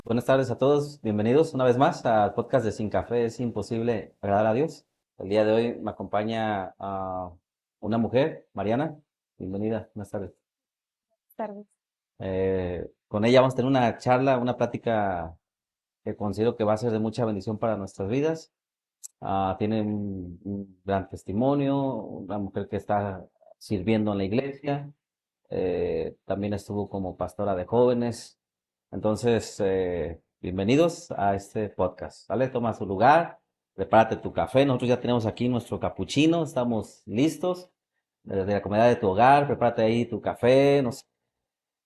Buenas tardes a todos, bienvenidos una vez más al podcast de Sin Café es imposible agradar a Dios. El día de hoy me acompaña una mujer, Mariana. Bienvenida, buenas tardes. Tardes. Con ella vamos a tener una charla, una plática que considero que va a ser de mucha bendición para nuestras vidas. Tiene un gran testimonio, una mujer que está sirviendo en la iglesia, también estuvo como pastora de jóvenes. Entonces, bienvenidos a este podcast. ¿Vale? Toma su lugar, prepárate tu café. Nosotros ya tenemos aquí nuestro capuchino, estamos listos. Desde la comodidad de tu hogar, prepárate ahí tu café, no sé,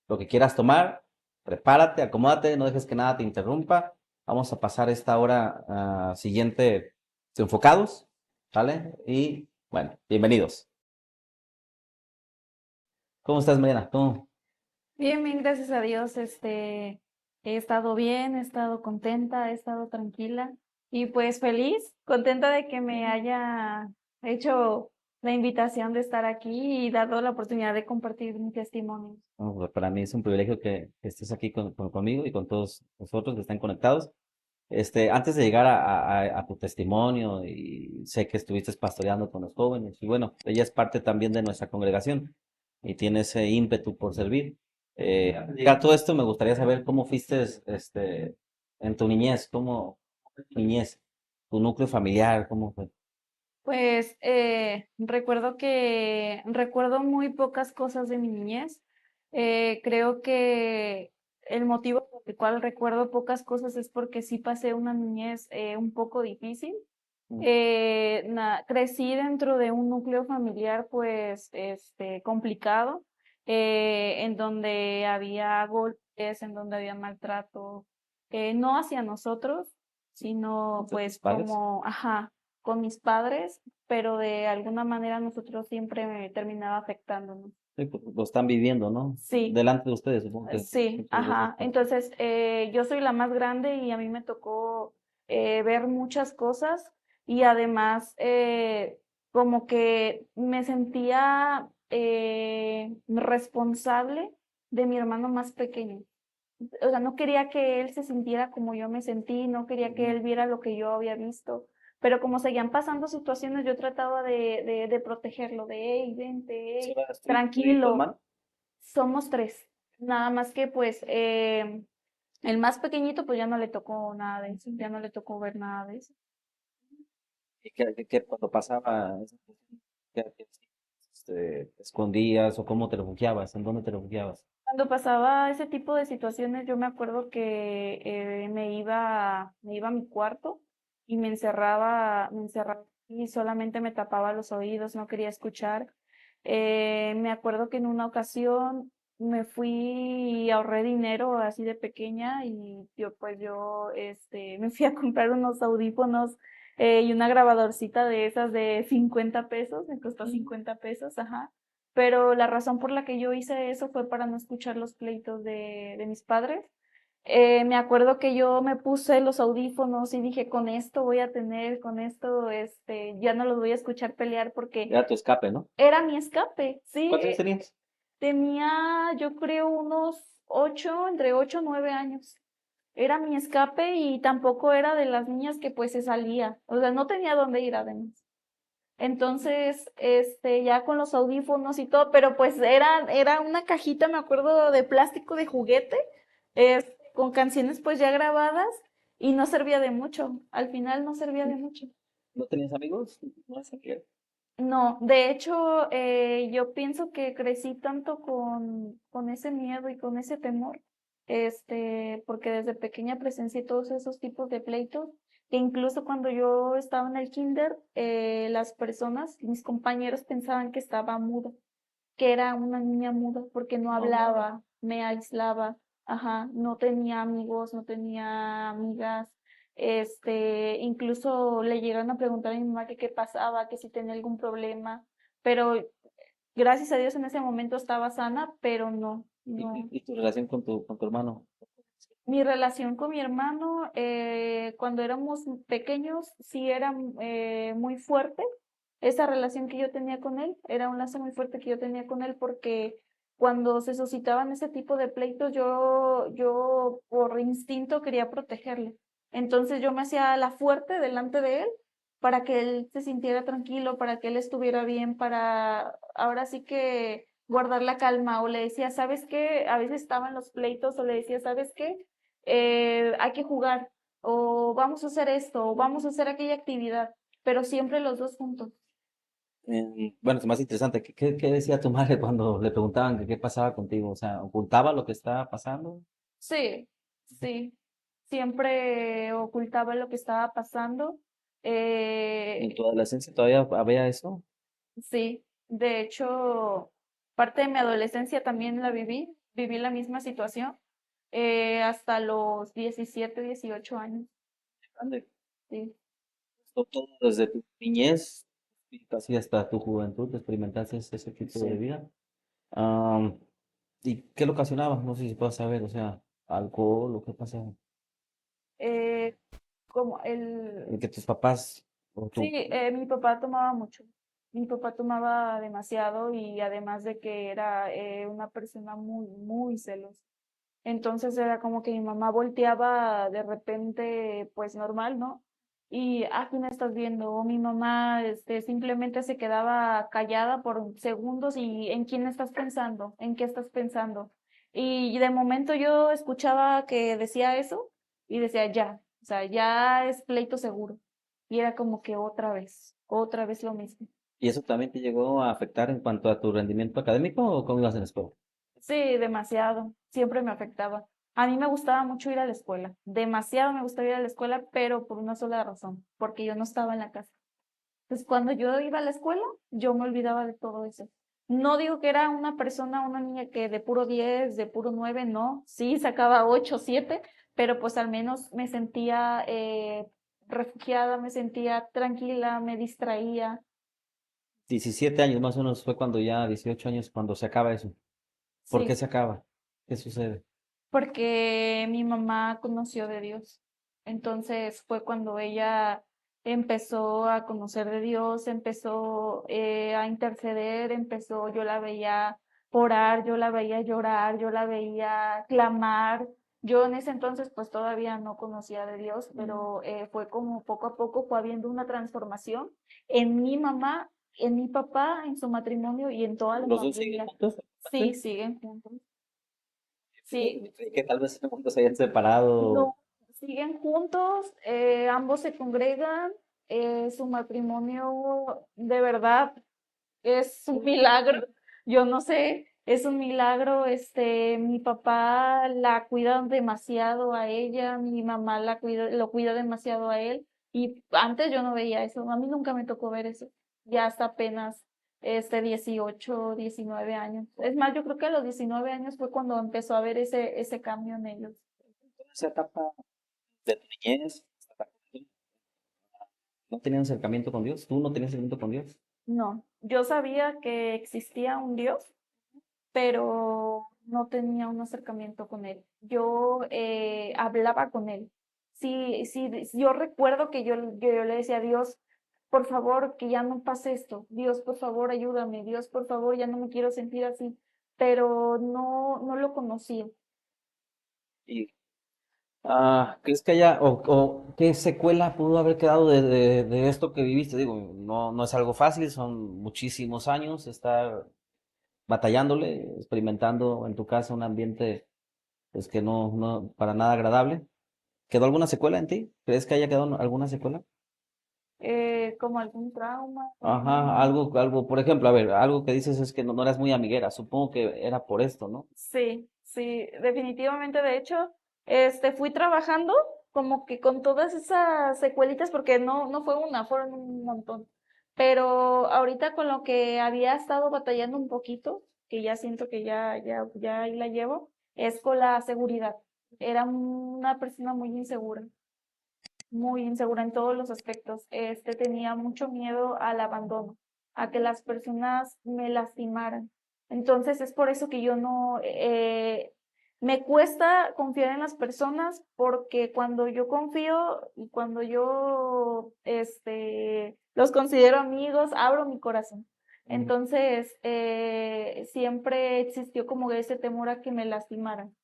lo que quieras tomar. Prepárate, acomódate, no dejes que nada te interrumpa. Vamos a pasar esta hora siguiente enfocados, ¿vale? Y bueno, bienvenidos. ¿Cómo estás, Mariana? ¿Cómo? Bien, bien, gracias a Dios. He estado bien, he estado contenta, he estado tranquila y pues feliz, contenta de que me haya hecho la invitación de estar aquí y dado la oportunidad de compartir mi testimonio. No, pues, para mí es un privilegio que estés aquí conmigo y con todos nosotros que están conectados. Antes de llegar a tu testimonio, y sé que estuviste pastoreando con los jóvenes, y bueno, ella es parte también de nuestra congregación y tiene ese ímpetu por servir. Antes de llegar a todo esto, me gustaría saber cómo fuiste en tu niñez, cómo fue tu niñez, tu núcleo familiar, cómo fue. Pues recuerdo muy pocas cosas de mi niñez. Creo que el motivo por el cual recuerdo pocas cosas es porque sí pasé una niñez un poco difícil. Crecí dentro de un núcleo familiar pues complicado, en donde había golpes, en donde había maltrato, no hacia nosotros, sino ¿De tus pues padres? como, ajá, con mis padres, pero de alguna manera nosotros siempre me terminaba afectándonos. Sí, pues, lo están viviendo, ¿no? Sí, Delante de ustedes, supongo que sí, muchas veces ajá. pasa. Entonces, yo soy la más grande y a mí me tocó ver muchas cosas y además como que me sentía responsable de mi hermano más pequeño. O sea, no quería que él se sintiera como yo me sentí, no quería que Ujú. él viera lo que yo había visto, pero como seguían pasando situaciones, yo trataba de protegerlo, de, hey, vente, hey, ¿Solo eras tú y tu tranquilo. hermano? Somos tres. Nada más que pues el más pequeñito pues ya no le tocó nada de eso, ya no le tocó ver nada de eso. ¿Y cuando pasaba esa cuestión, qué hacías? ¿Escondías o cómo te refugiabas? ¿En dónde te refugiabas? Cuando pasaba ese tipo de situaciones, yo me acuerdo que me iba a mi cuarto y me encerraba y solamente me tapaba los oídos, no quería escuchar. Me acuerdo que en una ocasión me fui y ahorré dinero así de pequeña y me fui a comprar unos audífonos y una grabadorcita de esas de 50 pesos, me costó 50 pesos, ajá. Pero la razón por la que yo hice eso fue para no escuchar los pleitos de mis padres. Me acuerdo que yo me puse los audífonos y dije, con esto voy a tener, con esto, ya no los voy a escuchar pelear porque Era tu escape, ¿no? era mi escape, sí. ¿Cuántos años tenías? Tenía, yo creo, unos 8, entre 8 o 9 años. Era mi escape y tampoco era de las niñas que pues se salía. O sea, no tenía dónde ir además. Entonces, ya con los audífonos y todo, pero pues era una cajita, me acuerdo, de plástico de juguete, con canciones pues ya grabadas y no servía de mucho. Al final no servía de mucho. ¿No tenías amigos? ¿No sabía? No, de hecho, yo pienso que crecí tanto con ese miedo y con ese temor, porque desde pequeña presencié todos esos tipos de pleitos, que incluso cuando yo estaba en el kinder, las personas, mis compañeros pensaban que estaba muda, que era una niña muda, porque no No. hablaba, me aislaba, ajá, no tenía amigos, no tenía amigas, incluso le llegaron a preguntar a mi mamá que qué pasaba, que si tenía algún problema, pero gracias a Dios en ese momento estaba sana, pero no, no. ¿Y tu relación con tu hermano? Mi relación con mi hermano, cuando éramos pequeños, sí era muy fuerte. Esa relación que yo tenía con él era un lazo muy fuerte que yo tenía con él porque cuando se suscitaban ese tipo de pleitos, yo por instinto quería protegerle. Entonces yo me hacía la fuerte delante de él para que él se sintiera tranquilo, para que él estuviera bien, para ahora sí que guardar la calma. O le decía, ¿sabes qué? A veces estaban los pleitos, o le decía, ¿sabes qué? Hay que jugar, o vamos a hacer esto, o vamos a hacer aquella actividad, pero siempre los dos juntos. Bueno, es más interesante. ¿Qué decía tu madre cuando le preguntaban que qué pasaba contigo? O sea, ¿ocultaba lo que estaba pasando? Sí, sí, siempre ocultaba lo que estaba pasando. ¿En Eh, tu adolescencia todavía había eso? sí, de hecho, parte de mi adolescencia también la viví la misma situación, hasta los 17, 18 años. Ande, Sí. todo desde tu niñez y casi hasta tu juventud experimentaste ese tipo de Sí. vida. Am, ¿Y qué lo ocasionaba? No sé si puedes saber, o sea, alcohol o qué pasaba. Eh, como el, Que tus papás o sí, tú, mi papá tomaba mucho. Mi papá tomaba demasiado y además de que era una persona muy, muy celosa. Entonces era como que mi mamá volteaba de repente, pues normal, ¿no? Y, ¿quién estás viendo? O mi mamá, simplemente se quedaba callada por segundos y ¿en quién estás pensando? ¿En qué estás pensando? Y de momento yo escuchaba que decía eso y decía, ya, o sea, ya es pleito seguro. Y era como que otra vez lo mismo. ¿y eso también te llegó a afectar en cuanto a tu rendimiento académico o cómo ibas en la escuela? Sí, demasiado. Siempre me afectaba. A mí me gustaba mucho ir a la escuela. Demasiado me gustaba ir a la escuela, pero por una sola razón, porque yo no estaba en la casa. Entonces, cuando yo iba a la escuela, yo me olvidaba de todo eso. No digo que era una persona, una niña que de puro 10, de puro 9, no. Sí, sacaba 8, 7, pero pues al menos me sentía refugiada, me sentía tranquila, me distraía. 17 años más o menos fue cuando ya, 18 años, cuando se acaba eso. ¿Por qué Sí, se acaba? ¿Qué sucede? porque mi mamá conoció de Dios. Entonces fue cuando ella empezó a conocer de Dios, empezó a interceder, empezó, yo la veía orar, yo la veía llorar, yo la veía clamar. Yo en ese entonces pues todavía no conocía de Dios, pero fue como poco a poco fue habiendo una transformación en mi mamá, en mi papá, en su matrimonio y en toda la ¿Los dos siguen familia. juntos? Sí, siguen juntos. Sí, Creí que tal vez juntos se hayan separado. no, siguen juntos, ambos se congregan, su matrimonio de verdad es un milagro, yo no sé, es un milagro, mi papá la cuida demasiado a ella, mi mamá lo cuida demasiado a él, y antes yo no veía eso, a mí nunca me tocó ver eso, ya hasta apenas 18, 19 años. Es más, yo creo que a los 19 años fue cuando empezó a ver ese cambio en ellos. En esa etapa de tu niñez, hasta la juventud, ¿no tenían acercamiento con Dios? ¿Tú no tenías acercamiento con Dios? No, yo sabía que existía un Dios, pero no tenía un acercamiento con él. Yo hablaba con él. Sí, sí, yo recuerdo que yo le decía a Dios, por favor, que ya no pase esto. Dios, por favor, ayúdame. Dios, por favor, ya no me quiero sentir así. Pero no, no lo conocía. ¿Y crees que haya, o qué secuela pudo haber quedado de esto que viviste? Digo, no es algo fácil, son muchísimos años estar batallándole, experimentando en tu casa un ambiente pues que no para nada agradable. ¿Quedó alguna secuela en ti? ¿Crees que haya quedado alguna secuela? Como algún trauma. Ajá, algo, por ejemplo, a ver, algo que dices es que no eras muy amiguera, supongo que era por esto, ¿no? Sí, sí, definitivamente. De hecho, fui trabajando como que con todas esas secuelitas, porque no, no fue una, fueron un montón. Pero ahorita con lo que había estado batallando un poquito, que ya siento que ya ahí la llevo, es con la seguridad. Era una persona muy insegura en todos los aspectos. Tenía mucho miedo al abandono, a que las personas me lastimaran. Entonces es por eso que yo no, me cuesta confiar en las personas porque cuando yo confío y cuando yo, los considero amigos, abro mi corazón. Entonces, siempre existió como ese temor a que me lastimaran.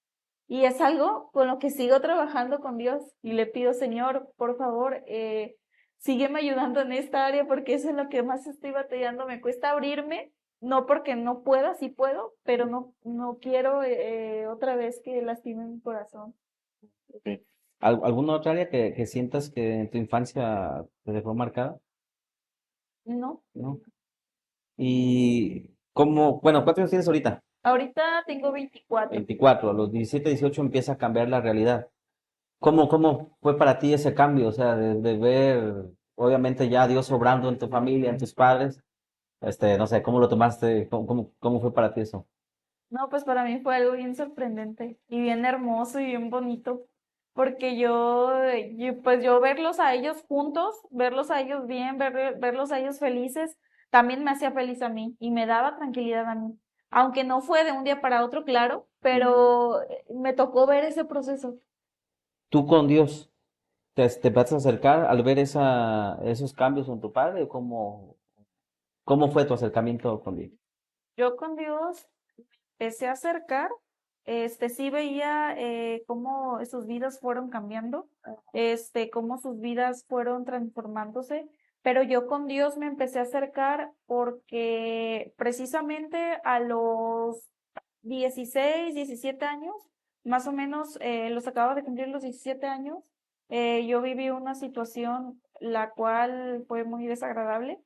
Y es algo con lo que sigo trabajando con Dios y le pido, Señor, por favor, sígueme ayudando en esta área porque eso es lo que más estoy batallando. Me cuesta abrirme, no porque no pueda, sí puedo, pero no quiero otra vez que lastime mi corazón. Ok. ¿Alguna otra área que sientas que en tu infancia te dejó marcada? No, ¿No? Y cómo, bueno, ¿cuántos años tienes ahorita? ahorita tengo 24. 24. A los 17, 18 empieza a cambiar la realidad. ¿Cómo fue para ti ese cambio? O sea, de ver, obviamente ya a Dios obrando en tu familia, en tus padres. No sé, ¿cómo lo tomaste? ¿Cómo fue para ti eso? No, pues para mí fue algo bien sorprendente y bien hermoso y bien bonito, porque pues yo verlos a ellos juntos, verlos a ellos bien, verlos a ellos felices, también me hacía feliz a mí y me daba tranquilidad a mí. Aunque no fue de un día para otro, claro, pero me tocó ver ese proceso. ¿Tú con Dios te vas a acercar al ver esos cambios en tu padre? ¿O cómo fue tu acercamiento con Dios? Yo con Dios empecé a acercar, sí veía cómo sus vidas fueron cambiando, cómo sus vidas fueron transformándose, pero yo con Dios me empecé a acercar porque precisamente a los 16, 17 años, más o menos, los acababa de cumplir los 17 años, yo viví una situación la cual fue muy desagradable.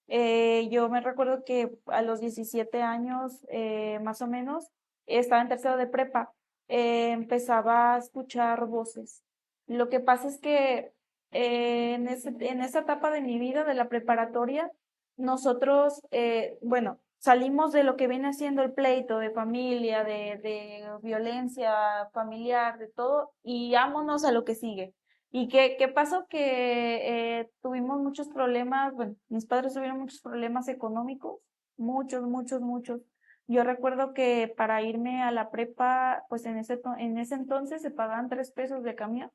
Yo me recuerdo que a los 17 años, más o menos, estaba en tercero de prepa, empezaba a escuchar voces. Lo que pasa es que en esa etapa de mi vida, de la preparatoria, nosotros, bueno, salimos de lo que viene siendo el pleito de familia, de violencia familiar, de todo, y vámonos a lo que sigue. ¿Y qué pasó? Que tuvimos muchos problemas, bueno, mis padres tuvieron muchos problemas económicos, muchos, muchos, muchos. Yo recuerdo que para irme a la prepa, pues en ese entonces se pagaban 3 pesos de camión.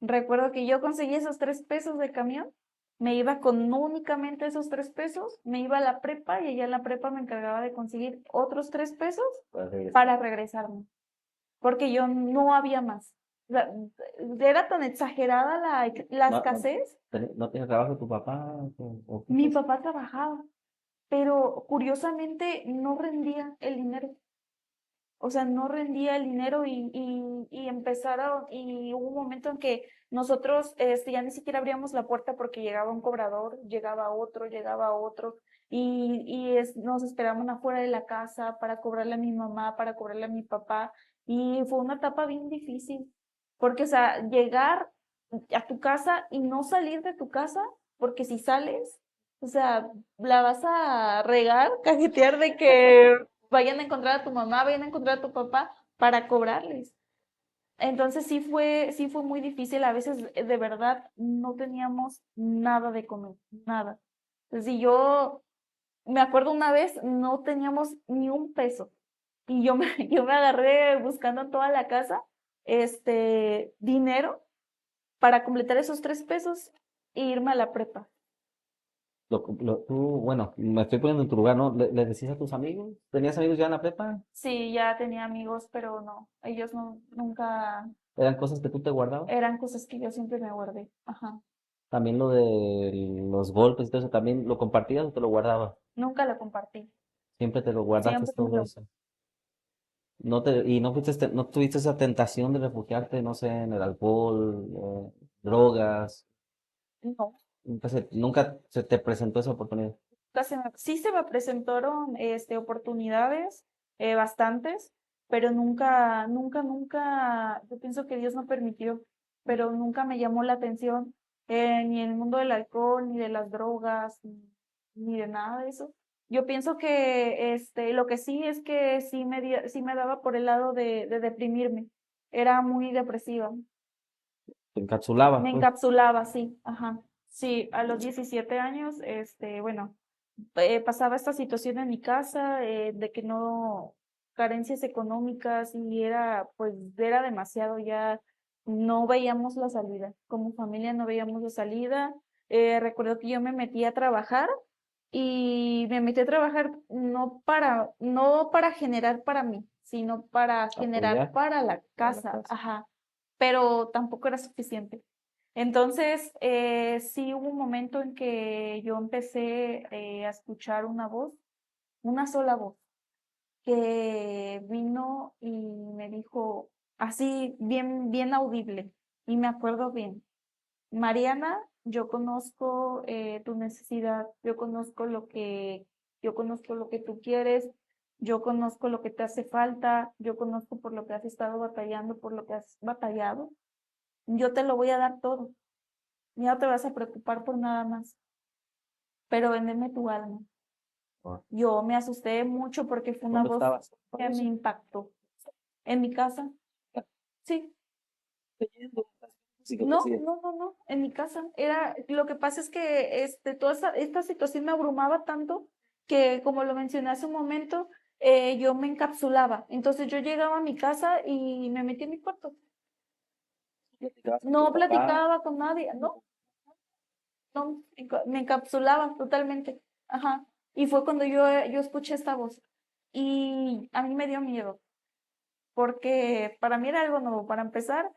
Recuerdo que yo conseguí esos 3 pesos de camión, me iba con únicamente esos 3 pesos, me iba a la prepa y allá en la prepa me encargaba de conseguir otros 3 pesos Para regresar. para regresarme porque yo no había más. O sea, era tan exagerada la ¿No, no, escasez. no tiene trabajo tu papá? ¿O qué Mi pasa? papá trabajaba, pero curiosamente no rendía el dinero. O sea, no rendía el dinero y empezaron, y hubo un momento en que nosotros ya ni siquiera abríamos la puerta porque llegaba un cobrador, llegaba otro, nos esperaban afuera de la casa para cobrarle a mi mamá, para cobrarle a mi papá, y fue una etapa bien difícil, porque, o sea, llegar a tu casa y no salir de tu casa, porque si sales, o sea, la vas a regar, cajetear de que vayan a encontrar a tu mamá, vayan a encontrar a tu papá para cobrarles. Entonces sí fue muy difícil. A veces de verdad no teníamos nada de comer, nada. Entonces, si yo me acuerdo una vez, no teníamos ni un peso. Y yo me agarré buscando en toda la casa, dinero para completar esos 3 pesos e irme a la prepa. Bueno, me estoy poniendo en tu lugar, ¿no? ¿Le decías a tus amigos? ¿Tenías amigos ya en la prepa? Sí, ya tenía amigos, pero no, ellos nunca, ¿Eran cosas que tú te guardabas? eran cosas que yo siempre me guardé. Ajá. También lo de los golpes y todo eso, ¿también lo compartías o te lo guardabas? Nunca lo compartí. Siempre te lo guardaste Siempre me todo lo. eso. Y no tuviste esa tentación de refugiarte, no sé, en el alcohol, drogas, No. nunca se te presentó esa oportunidad. Sí se me presentaron oportunidades, bastantes, pero nunca, nunca, nunca, yo pienso que Dios no permitió, pero nunca me llamó la atención, ni el mundo del alcohol, ni de las drogas, ni de nada de eso. Yo pienso que lo que sí es que sí me daba por el lado de deprimirme. Era muy depresiva. Te encapsulabas, Me pues. encapsulaba, sí, ajá. Sí, a los 17 años, bueno, pasaba esta situación en mi casa, de que no, carencias económicas y pues, era demasiado, ya no veíamos la salida, como familia no veíamos la salida. Recuerdo que yo me metí a trabajar y me metí a trabajar no para generar para mí, sino para generar Apoyar para la a la casa, casa. ajá, pero tampoco era suficiente. Entonces, sí hubo un momento en que yo empecé a escuchar una voz, una sola voz, que vino y me dijo así bien, bien audible, y me acuerdo bien. Mariana, yo conozco tu necesidad, yo conozco lo que tú quieres, yo conozco lo que te hace falta, yo conozco por lo que has estado batallando, por lo que has batallado. Yo te lo voy a dar todo. Ya no te vas a preocupar por nada más, pero véndeme tu alma. Ah, Yo me asusté mucho porque fue una ¿dónde voz estabas? Por que me eso. impactó. En mi casa, sí. Leyendo, así que No, decía. no, no, no, en mi casa. Lo que pasa es que toda esta situación me abrumaba tanto que, como lo mencioné hace un momento, yo me encapsulaba. Entonces yo llegaba a mi casa y me metí en mi cuarto. Platicabas con tu No papá. platicaba con nadie, no, no, me encapsulaba totalmente. Ajá. Y fue cuando yo escuché esta voz. Y a mí me dio miedo, porque para mí era algo nuevo. Para empezar,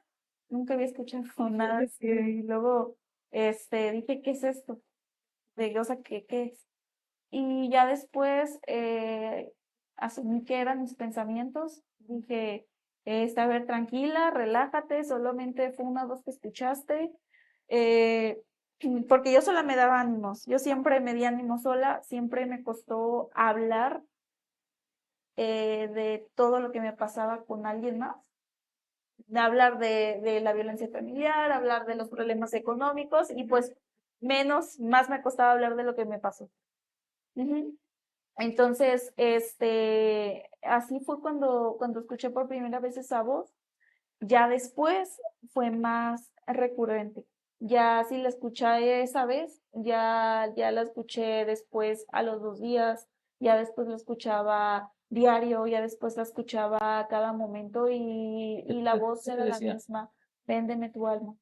nunca había escuchado nada así. Y luego, dije, ¿qué es esto? O sea, ¿qué es? Y ya después asumí que eran mis pensamientos. Dije, a ver, tranquila, relájate, solamente fue una voz que escuchaste. eh, Porque yo sola me daba ánimos. Yo siempre me di ánimo sola, siempre me costó hablar de todo lo que me pasaba con alguien más, de hablar de la violencia familiar, hablar de los problemas económicos y pues más me costaba hablar de lo que me pasó. Ujú. Entonces, así fue cuando escuché por primera vez esa voz. Ya después fue más recurrente. Ya si la escuché esa vez, ya la escuché después a los 2 días, ya después la escuchaba diario, ya después la escuchaba a cada momento y la voz ¿Qué te era la decía? misma, véndeme tu alma,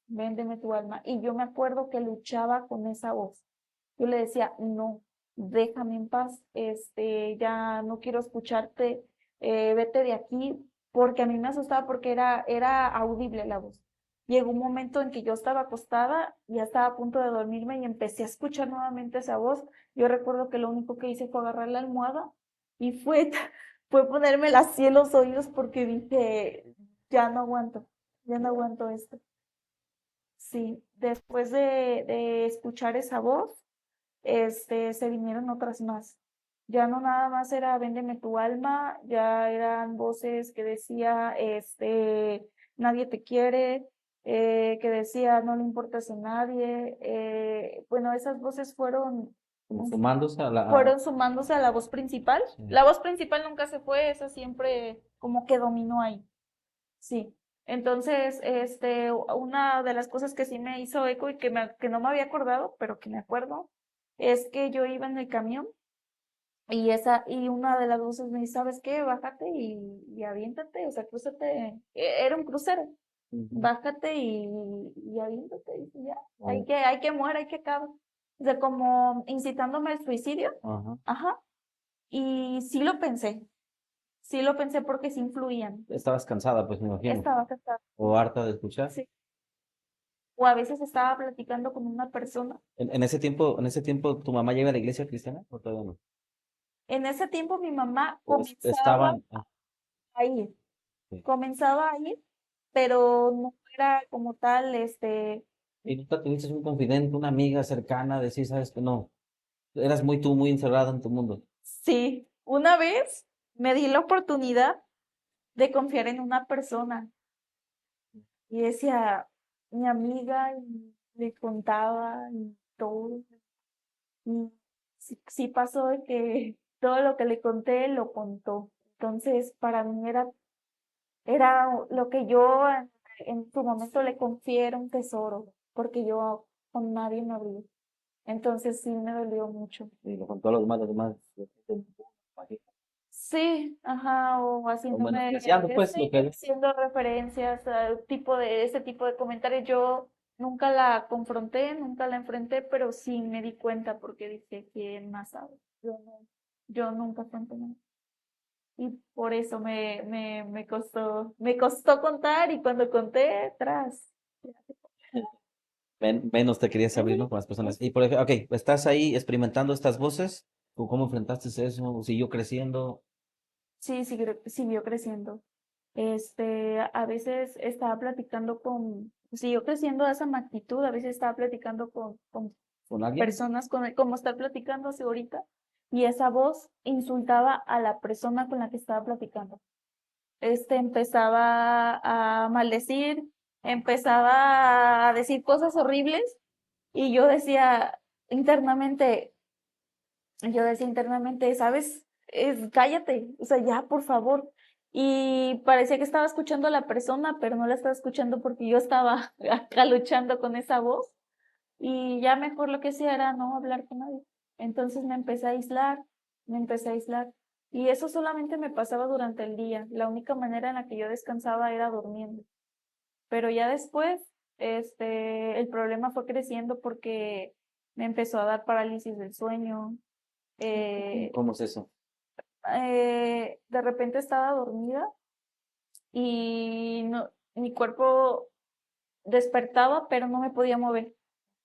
véndeme tu alma. Y yo me acuerdo que luchaba con esa voz. Yo le decía, no, déjame en paz, ya no quiero escucharte, vete de aquí, porque a mí me asustaba porque era audible la voz. Llegó un momento en que yo estaba acostada, ya estaba a punto de dormirme y empecé a escuchar nuevamente esa voz. Yo recuerdo que lo único que hice fue agarrar la almohada y fue ponérmela así en los oídos porque dije, ya no aguanto esto. Sí, después de escuchar esa voz, se vinieron otras más. Ya no nada más era véndeme tu alma, ya eran voces que decía, nadie te quiere, que decía no le importas a nadie. Bueno, esas voces Como sumándose a fueron sumándose a la voz principal. sí. La voz principal nunca se fue, esa siempre como que dominó ahí. Sí. Entonces, una de las cosas que sí me hizo eco y que no me había acordado, pero que me acuerdo, es que yo iba en el camión y una de las voces me dice, ¿sabes qué? Bájate y aviéntate, o sea, crúzate. Era un crucero. Ujú. Bájate y aviéntate, y ya. Oh, Hay que muere, hay que acabar. O sea, como incitándome al suicidio. ajá. Ajá. Y sí lo pensé porque sí influían. Estabas cansada, pues me imagino. Estaba cansada. O harta de escuchar. Sí. O a veces estaba platicando con una persona. En ese tiempo, ¿tu mamá llega a la iglesia cristiana o todavía no? En ese tiempo mi mamá O estaban. a ir, Sí. comenzaba a ir, pero no era como tal, Y nunca tuviste un confidente, una amiga cercana, decir, sabes que no, eras muy tú, muy encerrada en tu mundo. sí, una vez me di la oportunidad de confiar en una persona y decía, mi amiga, y le contaba y todo, y sí pasó de que todo lo que le conté lo contó. Entonces, para mí era lo que yo en su momento le confié era un tesoro, porque yo con nadie me abrí. Entonces sí me dolió mucho. Y lo contó a los demás. Sí, ajá, o O haciéndome, menospreciando, pues, lo sí, que es. haciendo referencias a ese tipo de comentarios. Yo Nunca la confronté, nunca la enfrenté, pero sí me di cuenta porque dije, ¿quién más sabe? Yo no, yo nunca conté nada. Y por eso me costó contar y cuando conté, tras. Menos te querías abrir, Ujú, ¿no? Con las personas. Y ujú. por ejemplo, ok, estás ahí experimentando estas voces. ¿Tú cómo enfrentaste eso? ¿Siguió creciendo? Sí, siguió creciendo. A veces estaba platicando siguió creciendo esa magnitud, a veces estaba platicando con ¿Con alguien? personas, como está platicando así ahorita, y esa voz insultaba a la persona con la que estaba platicando. Empezaba a maldecir, empezaba a decir cosas horribles, y internamente, yo decía internamente, ¿sabes? Cállate, o sea, ya, por favor. Y parecía que estaba escuchando a la persona, pero no la estaba escuchando porque yo estaba acá luchando con esa voz. Y ya mejor lo que hacía era no hablar con nadie. Entonces me empecé a aislar, me empecé a aislar. Y eso solamente me pasaba durante el día. La única manera en la que yo descansaba era durmiendo. Pero ya después, el problema fue creciendo porque me empezó a dar parálisis del sueño. ¿Cómo, Eh, cómo es eso? de repente estaba dormida y no, mi cuerpo despertaba, pero no me podía mover.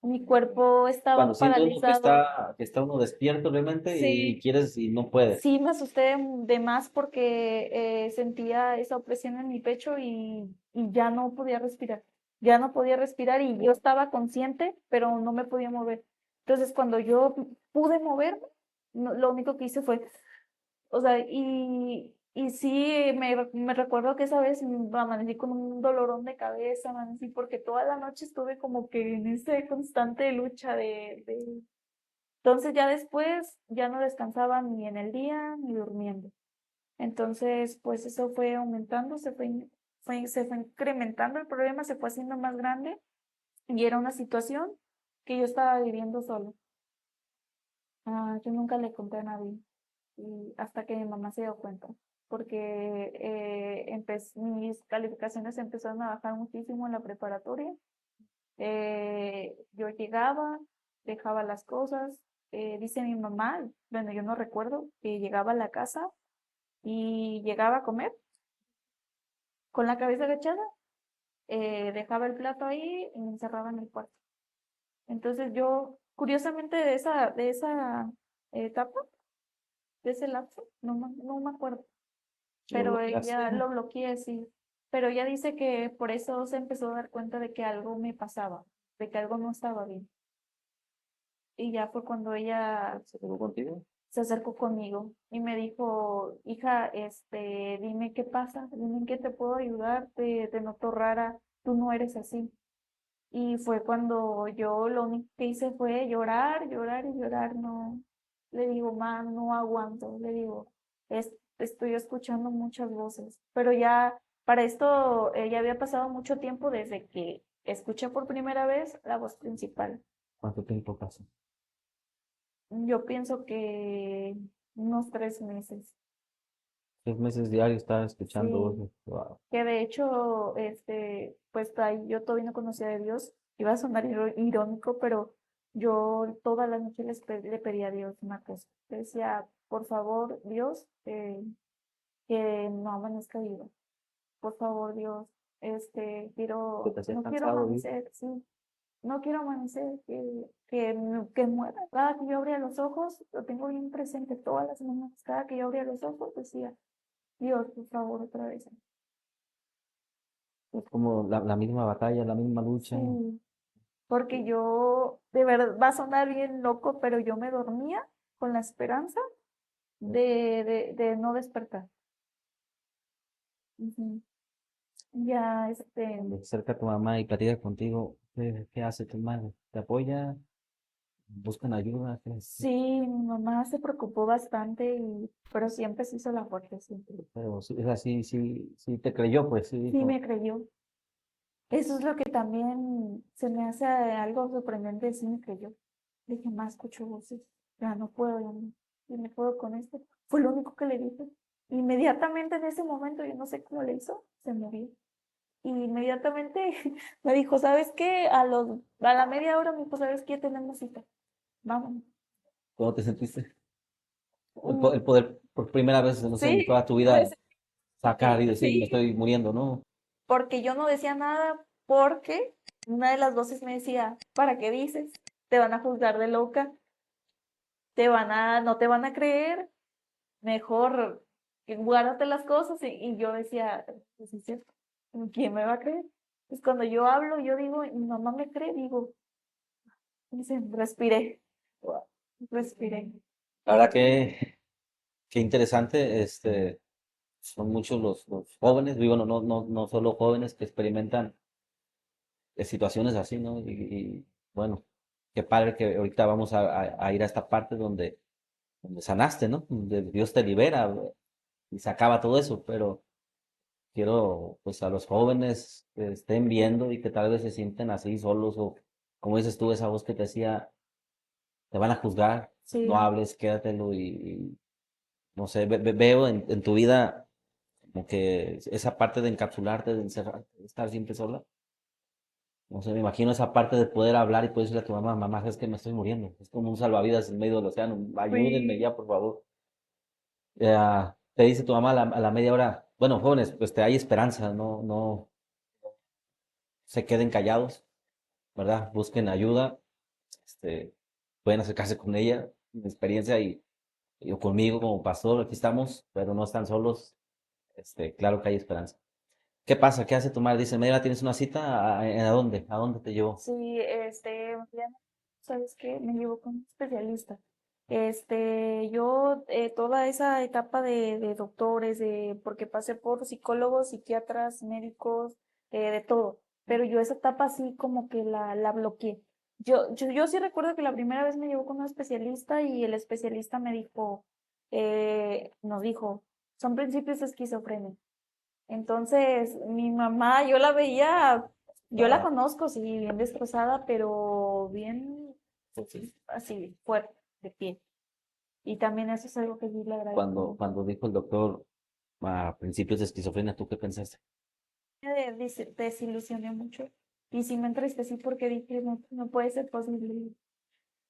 Mi cuerpo Cuando estaba siente uno paralizado. que está uno despierto realmente y Sí, quieres y no puedes. sí me asusté de más porque sentía esa opresión en mi pecho y ya no podía respirar. Ya no podía respirar y yo estaba consciente, pero no me podía mover. Entonces, cuando yo pude moverme, lo único que hice fue, o sea, y sí, me recuerdo que esa vez amanecí con un dolorón de cabeza, amanecí porque toda la noche estuve como que en esa constante lucha Entonces ya después ya no descansaba ni en el día ni durmiendo. Entonces, pues eso fue aumentando, se fue incrementando el problema, se fue haciendo más grande y era una situación que yo estaba viviendo solo. Yo nunca le conté a nadie y hasta que mi mamá se dio cuenta, porque mis calificaciones empezaron a bajar muchísimo en la preparatoria. Yo llegaba, dejaba las cosas, dice mi mamá, bueno, yo no recuerdo, que llegaba a la casa y llegaba a comer con la cabeza agachada, dejaba el plato ahí y me encerraba en el cuarto. Entonces yo, curiosamente de esa etapa, de ese lapso, no me acuerdo, Lo pero ella bloqueaste. lo bloqueé, sí. Pero ella dice que por eso se empezó a dar cuenta de que algo me pasaba, de que algo no estaba bien. Y ya fue cuando ella ¿Se quedó contigo? se acercó conmigo y me dijo, hija, dime qué pasa, dime en qué te puedo ayudar, te noto rara, tú no eres así. Y fue cuando yo lo único que hice fue llorar, llorar y llorar, no, le digo, ma, no aguanto, le digo, estoy escuchando muchas voces, pero ya para esto ya había pasado mucho tiempo desde que escuché por primera vez la voz principal. ¿Cuánto tiempo pasó? Yo pienso que unos 3 meses. 3 meses diarios estaba escuchando Sí, voces. Wow. que de hecho, pues ahí yo todavía no conocía de Dios. Iba a sonar irónico, pero yo toda la noche le pedía a Dios una cosa. Le decía, por favor, Dios, que no amanezca vivo. Por favor, Dios, Que te hacía no quiero cansado, ¿sí? amanecer, sí. No quiero amanecer, que muera. Cada que yo abría los ojos, lo tengo bien presente todas las mañanas. Cada que yo abría los ojos, decía, Dios, por favor, otra vez. Es como la misma batalla, la misma lucha. Sí, porque yo, de verdad, va a sonar bien loco, pero yo me dormía con la esperanza de no despertar. Ujú. Ya, Cuando se acerca tu mamá y platica contigo, ¿qué hace tu madre? ¿Te apoya? ¿Buscan ayuda? sí, mi mamá se preocupó bastante, pero siempre se hizo la fuerte, siempre. Pero sí, es así, sí, sí te creyó, pues sí Sí, dijo. me creyó. Eso es lo que también se me hace algo sorprendente, sí me creyó. Dije, más escucho voces, ya no puedo, ya no puedo con esto. Fue lo único que le dije. Inmediatamente en ese momento, yo no sé cómo le hizo, se movió. y inmediatamente me dijo, ¿sabes qué? A la media hora me dijo, ¿sabes qué? Tenemos cita, vamos. ¿Cómo te sentiste? Mm, El poder por primera vez, no sé, en sí, toda tu me vida sacar y sentí, decir, me sí, estoy muriendo, ¿no? porque yo no decía nada, porque una de las voces me decía, ¿para qué dices? Te van a juzgar de loca, no te van a creer, mejor guárdate las cosas. Y yo decía, pues es cierto, ¿quién me va a creer? Pues cuando yo hablo, yo digo, mi mamá me cree, digo, dice, respiré, respiré. La verdad que interesante, son muchos los jóvenes, digo, no solo jóvenes que experimentan situaciones así, ¿no? Y, bueno, qué padre que ahorita vamos a ir a esta parte donde sanaste, ¿no? Donde Dios te libera y se acaba todo eso, pero quiero, pues, a los jóvenes que estén viendo y que tal vez se sienten así solos o, como dices tú, esa voz que te decía, te van a juzgar, no Sí, hables, quédatelo y no sé, veo en tu vida como que esa parte de encapsularte, de encerrarte, de estar siempre sola. No sé, me imagino esa parte de poder hablar y poder decirle a tu mamá, mamá, es que me estoy muriendo. Es como un salvavidas en medio del océano. Ayúdenme sí, ya, por favor. Te dice tu mamá a la media hora, bueno, jóvenes, pues te hay esperanza, no se queden callados, ¿verdad? Busquen ayuda, este, pueden acercarse con ella, mi experiencia y o conmigo como pastor, aquí estamos, pero no están solos, claro que hay esperanza. ¿Qué pasa? ¿Qué hace tu madre? Dice, mira, tienes una cita, ¿a dónde? ¿A dónde te llevó? sí, Mariana, ¿sabes qué? Me llevo con un especialista. Yo toda esa etapa de doctores, porque pasé por psicólogos, psiquiatras, médicos, de todo, pero yo esa etapa así como que la bloqueé. Yo sí recuerdo que la primera vez me llevó con un especialista y el especialista me dijo, nos dijo, son principios de esquizofrenia. Entonces, mi mamá, yo la veía, yo la Ah, conozco, sí, bien destrozada, pero bien pues sí. así, fuerte, de pie. Y también eso es algo que sí le agradezco mucho. Cuando dijo el doctor a principios de esquizofrenia, ¿tú qué pensaste? Me desilusioné mucho y sí me entristecí porque dije, no, no puede ser posible.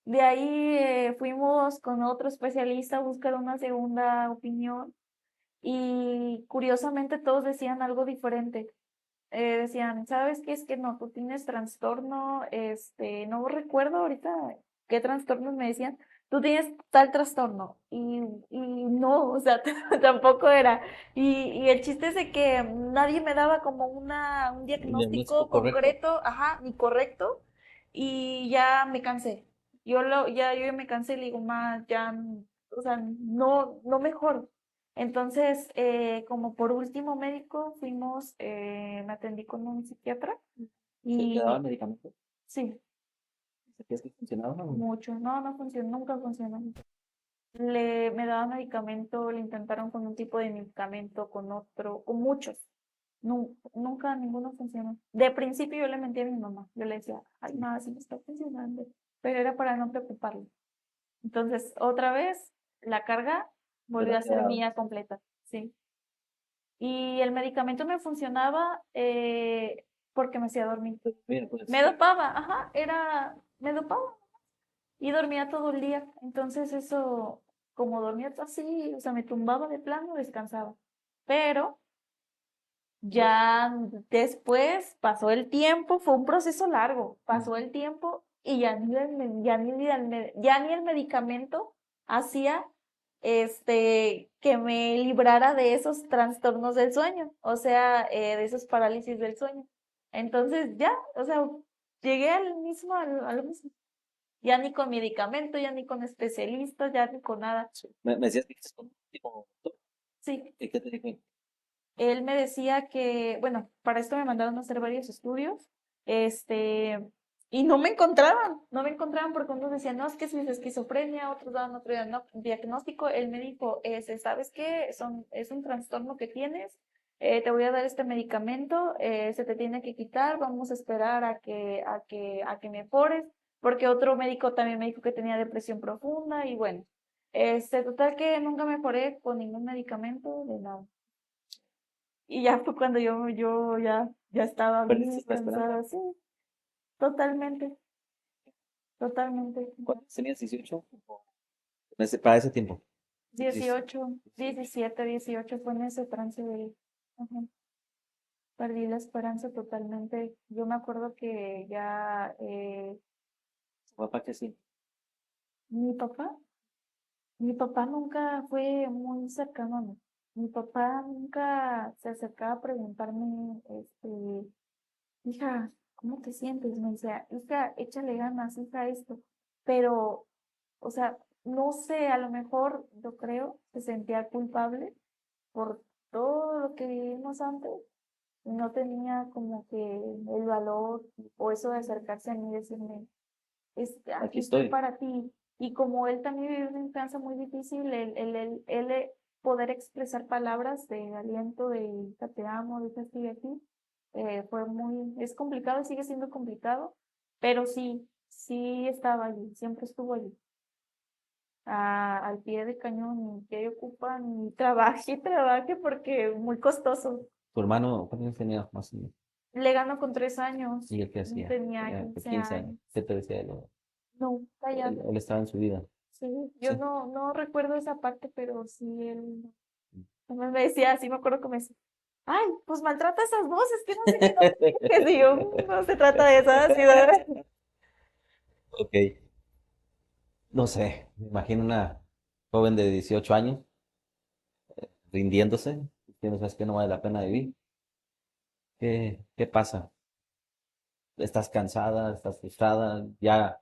De ahí fuimos con otro especialista a buscar una segunda opinión y curiosamente todos decían algo diferente. Decían, ¿sabes qué? Es que no, tú tienes trastorno, no recuerdo ahorita qué trastornos me decían, tú tienes tal trastorno, y no, o sea, tampoco era. Y el chiste es de que nadie me daba como un El diagnóstico diagnóstico correcto. concreto, ajá, ni correcto, y ya me cansé. Yo me cansé y le digo, ma, ya, o sea, no, no mejor. Entonces, como por último médico, me atendí con un psiquiatra ¿Te daban y medicamentos? sí, ¿Sentías que funcionaban? mucho, no, no funcionó, nunca funcionó. Me daban medicamento, le intentaron con un tipo de medicamento, con otro, con muchos. Nunca ninguno funcionó. De principio yo le mentí a mi mamá, yo le decía, ay, nada, sí me está funcionando, pero era para no preocuparle. Entonces, otra vez, la carga volvió a ser Demasiado. mía completa, sí. Y el medicamento me funcionaba porque me hacía dormir. Bien, pues. Me dopaba, ajá, me dopaba y dormía todo el día. Entonces eso, como dormía así, o sea, me tumbaba de plano, descansaba. Pero ya después pasó el tiempo, fue un proceso largo, pasó el tiempo y ya ni el medicamento hacía que me librara de esos trastornos del sueño, o sea, de esos parálisis del sueño. Entonces ya, o sea, llegué a lo mismo. Ya ni con medicamento, ya ni con especialistas, ya ni con nada. Sí. Me decías que estás con un tipo doctor. Sí, ¿Y qué te dijo? él me decía que, bueno, para esto me mandaron a hacer varios estudios, este, y no me encontraban porque unos decían, no, es que es esquizofrenia, otros daban otro diagnóstico. Él me dijo, ¿sabes qué? Es un trastorno que tienes, te voy a dar este medicamento, se te tiene que quitar, vamos a esperar a que mejores, porque otro médico también me dijo que tenía depresión profunda y bueno, total que nunca mejoré con ningún medicamento de nada. Y ya fue cuando yo ya ya estaba bien ¿Perdiste la esperanza? cansada, sí, totalmente, totalmente. ¿Cuándo tenías 18? Para ese tiempo. 18, 18. 17, 18 fue en ese trance de, ajá, perdí la esperanza totalmente. Yo me acuerdo que ya ¿Tu papá qué sí? mi papá, mi papá nunca fue muy cercano a mí. Mi papá nunca se acercaba a preguntarme, hija, ¿cómo te sientes? Me decía, hija, échale ganas, hija, esto. Pero, o sea, no sé, a lo mejor, yo creo, se sentía culpable por todo lo que vivimos antes. No tenía como que el valor o eso de acercarse a mí y decirme, Aquí aquí estoy estoy. para ti. Y como él también vivió una infancia muy difícil, poder expresar palabras de aliento, de hija, te amo, de hija, estoy aquí, es complicado y sigue siendo complicado, pero sí, sí estaba allí, siempre estuvo allí, al pie de cañón, que ocupan, y trabaje, trabaje, porque muy costoso. ¿Tu hermano cuántos años tenía más o menos? Le ganó con 3 años, ¿Y él qué hacía? tenía Tenía 15 15 años. años. ¿Qué te decía él? No, callado. Él estaba en su vida. Sí, yo Sí. no recuerdo esa parte, pero sí él también me decía, sí me acuerdo que me decía, ay, pues maltrata esas voces, que no sé qué, no sé qué, que sí, yo, no se trata de esas, sí, Ok. No sé, me imagino una joven de 18 años rindiéndose, diciendo, sabes que no vale la pena vivir. ¿Qué pasa? ¿Estás cansada? ¿Estás frustrada? Ya,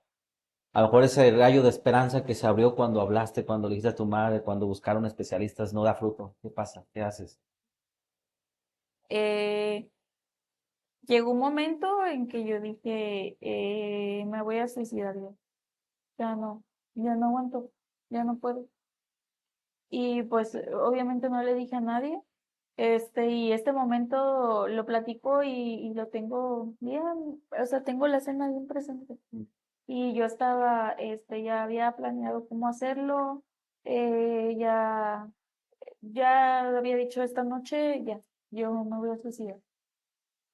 a lo mejor ese rayo de esperanza que se abrió cuando hablaste, cuando le dijiste a tu madre, cuando buscaron especialistas, no da fruto. ¿Qué pasa? ¿Qué haces? Eh, llegó un momento en que yo dije, me voy a suicidar yo, ya no, ya no aguanto, ya no puedo. Y pues obviamente no le dije a nadie, y este momento lo platico y lo tengo bien, o sea, tengo la escena bien presente. Y yo estaba, ya había planeado cómo hacerlo, ya, ya había dicho esta noche, ya, yo me voy a suicidar.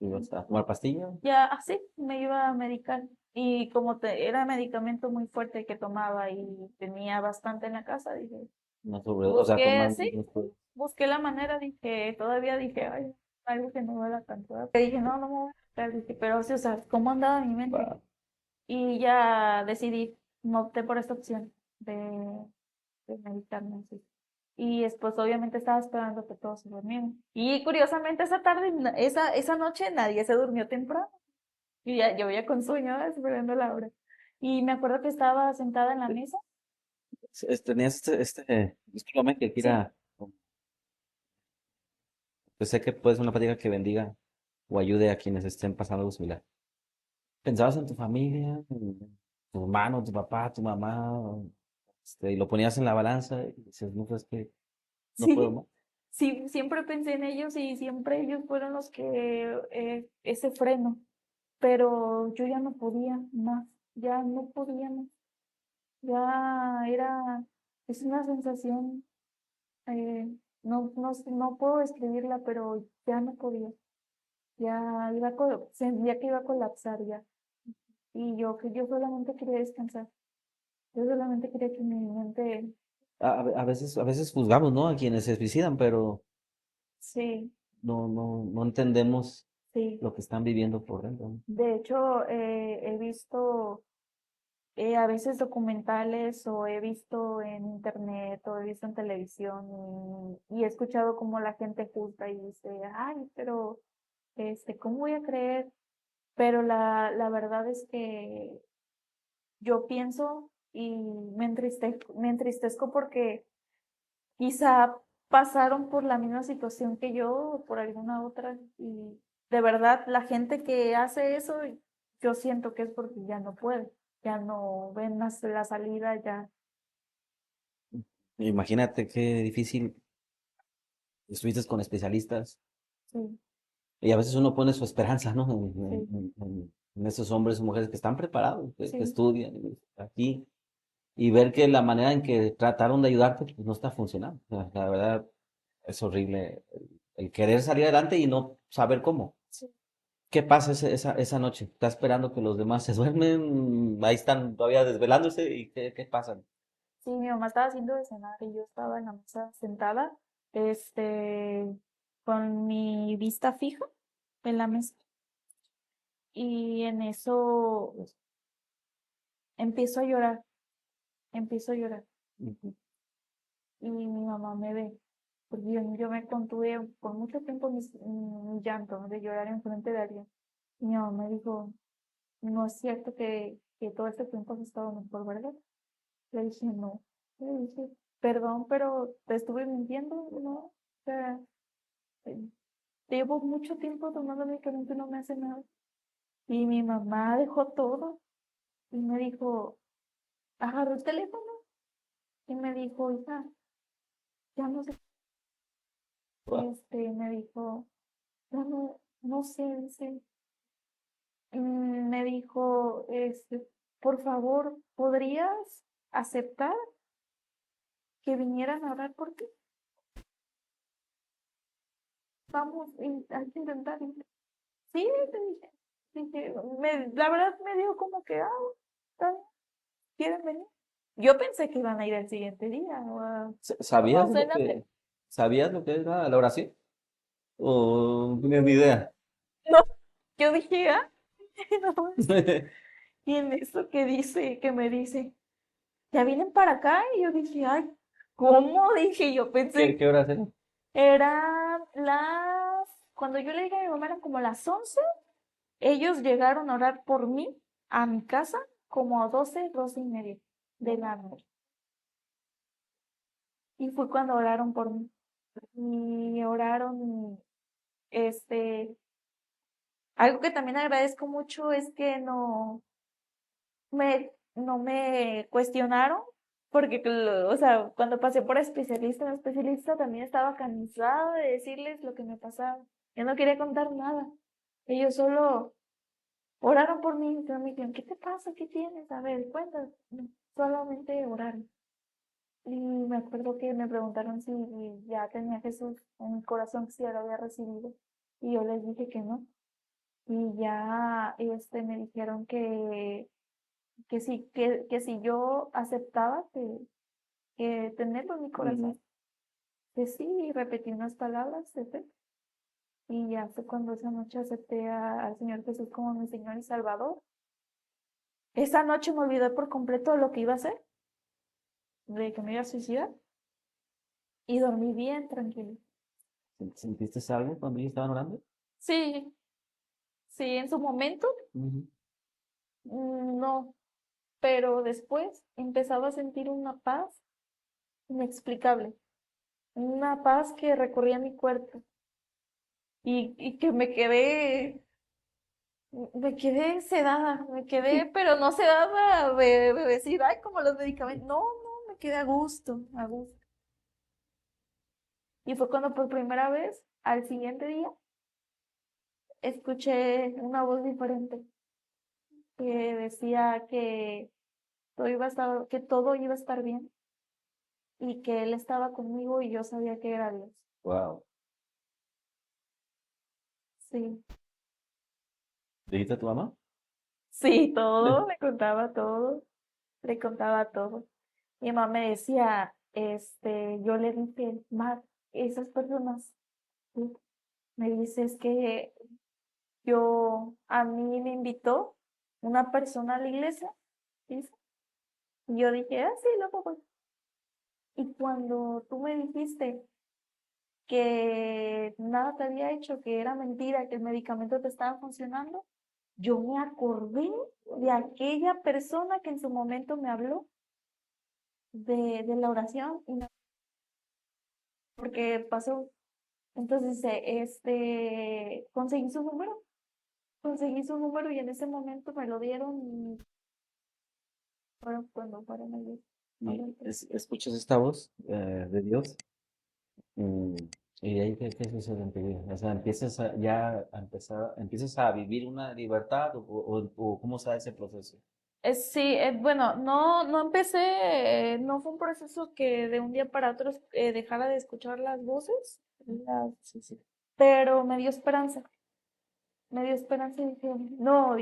¿Ibas a tomar pastillas? Ya, así, me iba a medicar. Y como era medicamento muy fuerte que tomaba y tenía bastante en la casa, dije, No sobre, o sea, busqué tomar. así, busqué la manera, dije, todavía dije, ay, algo que no duela tanto. ¿Verdad? Dije, no, no me voy a medicar, dije, pero sí, o sea, ¿cómo andaba en mi mente? Y ya decidí, me opté por esta opción de meditarme así. Y después obviamente estaba esperando que todos se durmieran. Y curiosamente esa tarde, esa noche nadie se durmió temprano. Y ya, yo ya con sueño, esperando la hora. Y me acuerdo que estaba sentada en la mesa. Tenías discúlpame que Sí, quiera, pues sé que puede ser una práctica que bendiga o ayude a quienes estén pasando algo similar. ¿Pensabas en tu familia, en tu hermano, tu papá, tu mamá, y lo ponías en la balanza y dices, no, pues que no puedo sí, más? sí, siempre pensé en ellos y siempre ellos fueron los que, ese freno. Pero yo ya no podía más, ya no podía más. Ya es una sensación, eh, no puedo describirla, pero ya no podía. Ya sentía que iba a colapsar ya. Y que yo solamente quería descansar. Yo solamente quería que mi mente, A veces juzgamos, ¿no? A quienes se suicidan, pero sí, no entendemos sí. lo que están viviendo por dentro, ¿no? De hecho, he visto a veces documentales o he visto en internet o he visto en televisión y he escuchado cómo la gente juzga y dice, ay, pero, ¿cómo voy a creer? Pero la verdad es que yo pienso y me entristezco porque quizá pasaron por la misma situación que yo o por alguna otra y de verdad la gente que hace eso, yo siento que es porque ya no puede, ya no ven la salida, ya. Imagínate qué difícil estuviste con especialistas Sí, y a veces uno pone su esperanza, ¿no? sí, En esos hombres o mujeres que están preparados, que sí, estudian aquí y ver que la manera en que trataron de ayudarte pues, no está funcionando. O sea, la verdad es horrible el querer salir adelante y no saber cómo. sí. ¿Qué pasa esa noche? ¿Está esperando que los demás se duermen? Ahí están todavía desvelándose y ¿qué pasa? Sí, mi mamá estaba haciendo de cenar y yo estaba en la mesa sentada, este, con mi vista fija en la mesa. Y en eso empiezo a llorar, empiezo a llorar. Ujú. Y mi mamá me ve, porque yo me contuve por mucho tiempo mi llanto de llorar en frente de alguien. Y mi mamá me dijo, no es cierto que todo este tiempo has estado mejor, ¿verdad? Le dije, no. Le dije, perdón, pero te estuve mintiendo, ¿no? O sea, eh, llevo mucho tiempo tomando medicamento y no me hace nada. Y mi mamá dejó todo y me dijo, agarró el teléfono y me dijo, hija, ya no sé. Wow. Me dijo, ya no sé, dice, me dijo, por favor, ¿podrías aceptar que vinieran a orar por ti? Vamos a intentar. Sí, te dije, la verdad me dijo como que, está bien, ¿quieren venir? Yo pensé que iban a ir el siguiente día, ¿Sabías no sé, sabías lo que era la oración? ¿O no tenías ni idea? no, yo dije, no. Y en eso que me dice, ¿ya vienen para acá? Y yo dije, ay, ¿cómo? Dije, yo ¿Qué, pensé, qué horas era? eran cuando yo le dije a mi mamá eran como las 11. Ellos llegaron a orar por mí a mi casa como a 12:30 de la noche. Y fue cuando oraron por mí. Y oraron, este, algo que también agradezco mucho es que no me cuestionaron, porque, o sea, cuando pasé por especialista, el especialista también estaba cansado de decirles lo que me pasaba. Yo no quería contar nada. Ellos solo oraron por mí, y me dijeron, ¿qué te pasa? ¿Qué tienes? A ver, cuéntame. Solamente oraron. Y me acuerdo que me preguntaron si ya tenía Jesús en mi corazón, si ya lo había recibido. Y yo les dije que no. Y ya me dijeron que si yo aceptaba que tenerlo en mi Ujú. corazón, que sí, y repetí unas palabras de fe. Y ya fue cuando esa noche acepté al Señor Jesús como mi Señor y Salvador. Esa noche me olvidé por completo de lo que iba a hacer, de que me iba a suicidar, y dormí bien tranquilo. ¿Sentiste algo cuando ellos estaban orando? Sí, sí, en su momento, Ujú. no, pero después empezaba a sentir una paz inexplicable, una paz que recorría mi cuerpo y que me quedé sedada, me quedé, pero no sedada de decir, ay, como los medicamentos, no, no, me quedé a gusto, a gusto. Y fue cuando por primera vez, al siguiente día, escuché una voz diferente que decía que todo iba a estar bien y que él estaba conmigo y yo sabía que era Dios. Wow. Sí, ¿Dijiste a tu mamá? sí, todo, le contaba todo. Mi mamá me decía, yo le dije, Mar, esas personas, sí, me dices que a mí me invitó una persona a la iglesia, dice, y yo dije, sí, luego voy. Y cuando tú me dijiste que nada te había hecho, que era mentira, que el medicamento te estaba funcionando, yo me acordé de aquella persona que en su momento me habló de la oración, porque pasó. Entonces, conseguí su número y en ese momento me lo dieron y fueron cuando fueron ellos. Y escuchas esta voz de Dios. Mm, y de ahí, ¿qué sucede en tu vida? O sea, empiezas a vivir una libertad o ¿cómo se da ese proceso? Sí, bueno, no empecé, no fue un proceso que de un día para otro dejara de escuchar las voces, Sí, sí. pero me dio esperanza. me dio esperanza y dije, no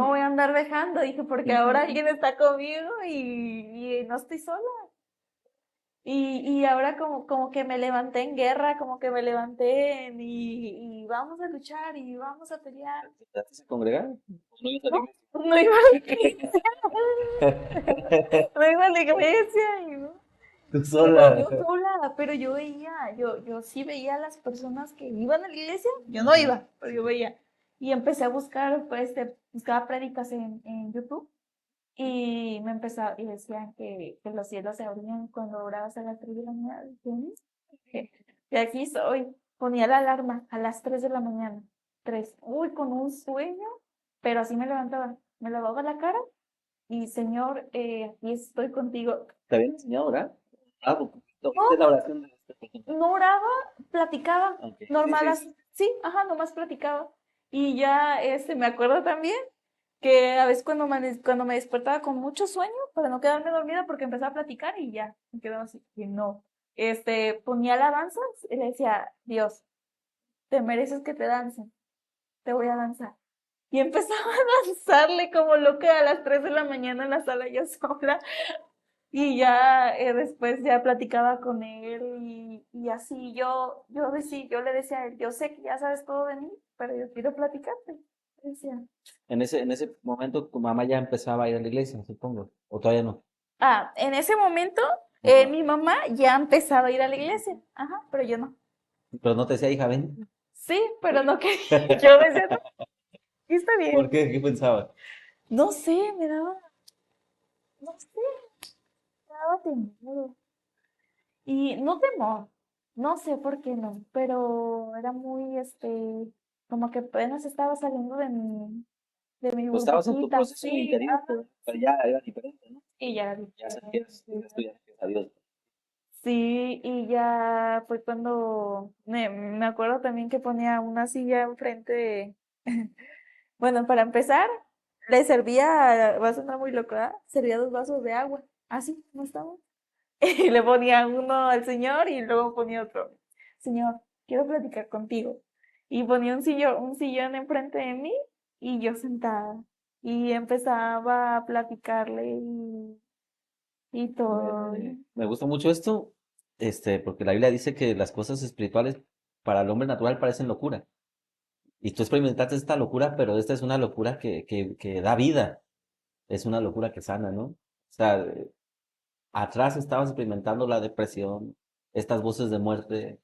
voy a andar dejando, dije, porque ahora alguien está conmigo y no estoy sola. Y ahora como que me levanté en guerra, como que me levanté y vamos a luchar y vamos a pelear. ¿Te a congregar? ¿No ibas a la No, iglesia? no iba a la iglesia, no iba a la iglesia y no. Tú Pero sola. yo sola, pero yo veía, yo sí veía a las personas que iban a la iglesia, yo no iba, pero yo veía. Y empecé a buscar, pues, buscaba prédicas en YouTube y me empezaba, y decían que los cielos se abrían cuando orabas a las 3 de la mañana. Dije, y aquí soy. Ponía la alarma a las 3 de la mañana. 3. Uy, con un sueño, pero así me levantaba. Me lavaba la cara y Señor, aquí estoy contigo. ¿Te habían enseñado a orar? Ah, porque No, oíste la oración de esta persona. no oraba, platicaba, Ok, sí, normal, sí, sí. sí, ajá, nomás platicaba. Y ya, me acuerdo también que a veces cuando me despertaba con mucho sueño, para no quedarme dormida, porque empezaba a platicar y ya, me quedaba así, que no. Ponía alabanzas y le decía, Dios, te mereces que te dancen, te voy a danzar. Y empezaba a danzarle como loca a las 3 de la mañana en la sala yo sola. Y ya después ya platicaba con él y así yo le decía a él, yo sé que ya sabes todo de mí, pero yo quiero platicarte. Decía, En ese momento tu mamá ya empezaba a ir a la iglesia, supongo. O todavía no. en ese momento Ajá. mi mamá ya empezaba a ir a la iglesia, ajá, pero yo no. Pero no te decía, hija, ven. Sí, pero no quería. Yo decía, no, sí está ¿Por bien. qué? ¿Qué pensaba? No sé, no sé, me daba temor. Y no temor, no sé por qué no, pero era muy, como que apenas estaba saliendo de mi Pues estabas en tu burbujita, proceso sí, interior, ajá, pues, pero sí, ya era diferente, ¿no? y ya Ya diferente. sentías, dices tú, ya sentías a Dios. Sí, y ya fue cuando me acuerdo también que ponía una silla enfrente bueno, para empezar, le servía, va a sonar muy loco, ¿verdad? Servía 2 vasos de agua, así, ¿no estaba? Y le ponía uno al señor y luego ponía otro. Señor, quiero platicar contigo. Y ponía un sillón enfrente de mí y yo sentada. Y empezaba a platicarle y todo. Me gusta mucho esto, porque la Biblia dice que las cosas espirituales para el hombre natural parecen locura. Y tú experimentaste esta locura, pero esta es una locura que da vida. Es una locura que sana, ¿no? O sea, atrás estabas experimentando la depresión, estas voces de muerte,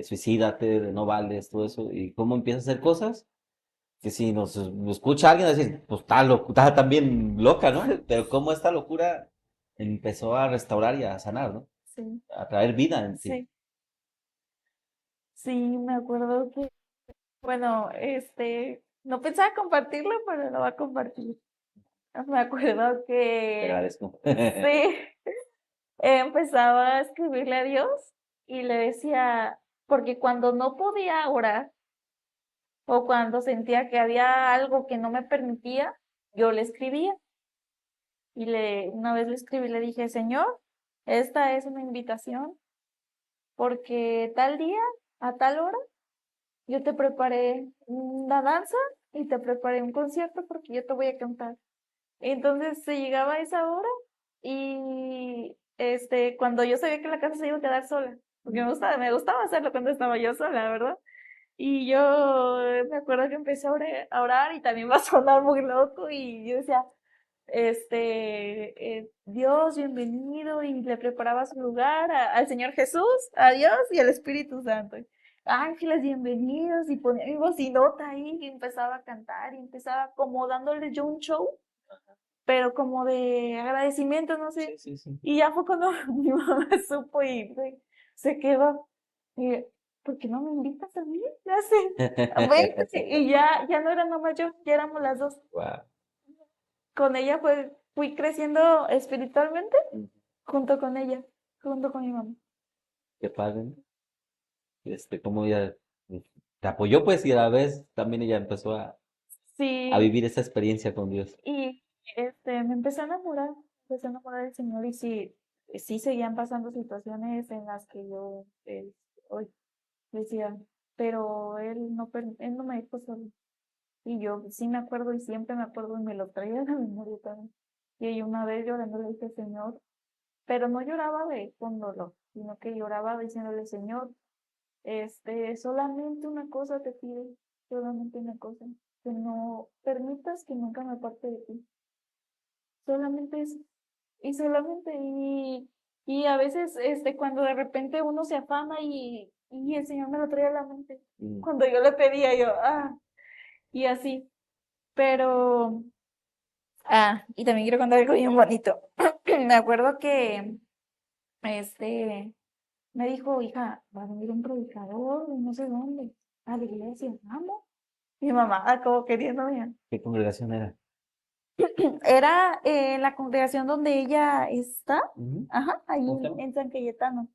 suicídate, de no vales, todo eso. Y cómo empiezas a hacer cosas que si nos escucha alguien, va a decir, pues está también loca, ¿no? Pero cómo esta locura empezó a restaurar y a sanar, ¿no? Sí, A traer vida en ti. sí, sí, me acuerdo que, bueno, no pensaba compartirlo, pero lo voy a compartir. Me acuerdo Te que, agradezco. sí, empezaba a escribirle a Dios y le decía, porque cuando no podía orar o cuando sentía que había algo que no me permitía, yo le escribía y una vez le escribí, le dije, Señor, esta es una invitación porque tal día, a tal hora, yo te preparé una danza y te preparé un concierto porque yo te voy a cantar. Entonces se llegaba a esa hora y cuando yo sabía que la casa se iba a quedar sola, porque me gustaba hacerlo cuando estaba yo sola, ¿verdad? Y yo me acuerdo que empecé a orar y también va a sonar muy loco y yo decía, Dios, bienvenido y le preparaba su lugar al Señor Jesús, a Dios y al Espíritu Santo. Ángeles, bienvenidos y ponía mi vocinota ahí y empezaba a cantar y empezaba como dándole yo un show pero como de agradecimiento, no sé. Sí, sí, sí. Y ya fue cuando mi mamá supo y se quedó. Y, ¿por qué no me invitas a mí? Ya sé, vente. Y ya no era nomás yo, ya éramos las dos. Guau. Con ella fui creciendo espiritualmente junto con ella, junto con mi mamá. Qué padre, ¿no? Cómo ella te apoyó, pues, y a la vez también ella empezó a Sí, vivir esa experiencia con Dios. y me empecé a enamorar del Señor y sí, sí seguían pasando situaciones en las que yo hoy decía. pero él no me dejó solo. Y yo sí me acuerdo y siempre me acuerdo y me lo traía a la memoria también. Y ahí una vez llorando le dije, Señor, pero no lloraba con dolor, sino que lloraba diciéndole, Señor, solamente una cosa te pido, solamente una cosa, que no permitas que nunca me aparte de ti. Solamente eso. Y solamente, y a veces, cuando de repente uno se afana y el Señor me lo trae a la mente. Mm. Cuando yo le pedía, yo, y así. Pero, y también quiero contar algo bien bonito. Me acuerdo que, este, me dijo, hija, va a venir un predicador de no sé dónde, a la iglesia, vamos. Mi mamá, como queriéndome. ¿Qué congregación era? Era la congregación donde ella está, Ujú. ajá, ahí ¿Cómo se llama? en San Cayetano.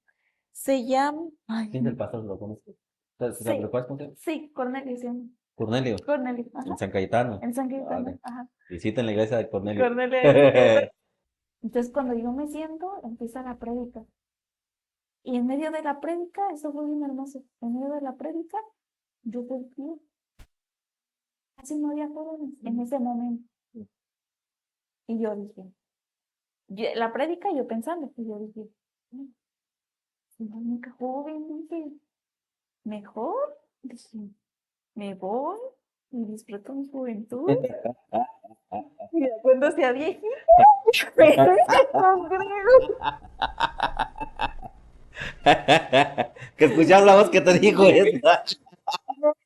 Se llama, ay, ¿Quién es el pastor? ¿Lo conozco? ¿Te sí, recuerdas cómo se llama? sí, Cornelio, se llama. Cornelio, Cornelio, en ajá, San Cayetano. en San Cayetano, Vale. ajá. Visiten la iglesia de Cornelio. Cornelio en San Cayetano. Entonces, cuando yo me siento, empieza la prédica. Y en medio de la prédica, eso fue bien hermoso. En medio de la prédica, yo volteé. Casi no había jóvenes en ese momento. Y yo dije, la prédica, yo pensando, y yo dije, soy la única joven, dije, mejor, dije, me voy y disfruto mi juventud. Y ya cuando sea viejita, pero ese congrego. Que escuchas la voz que te dijo eso. No, sí,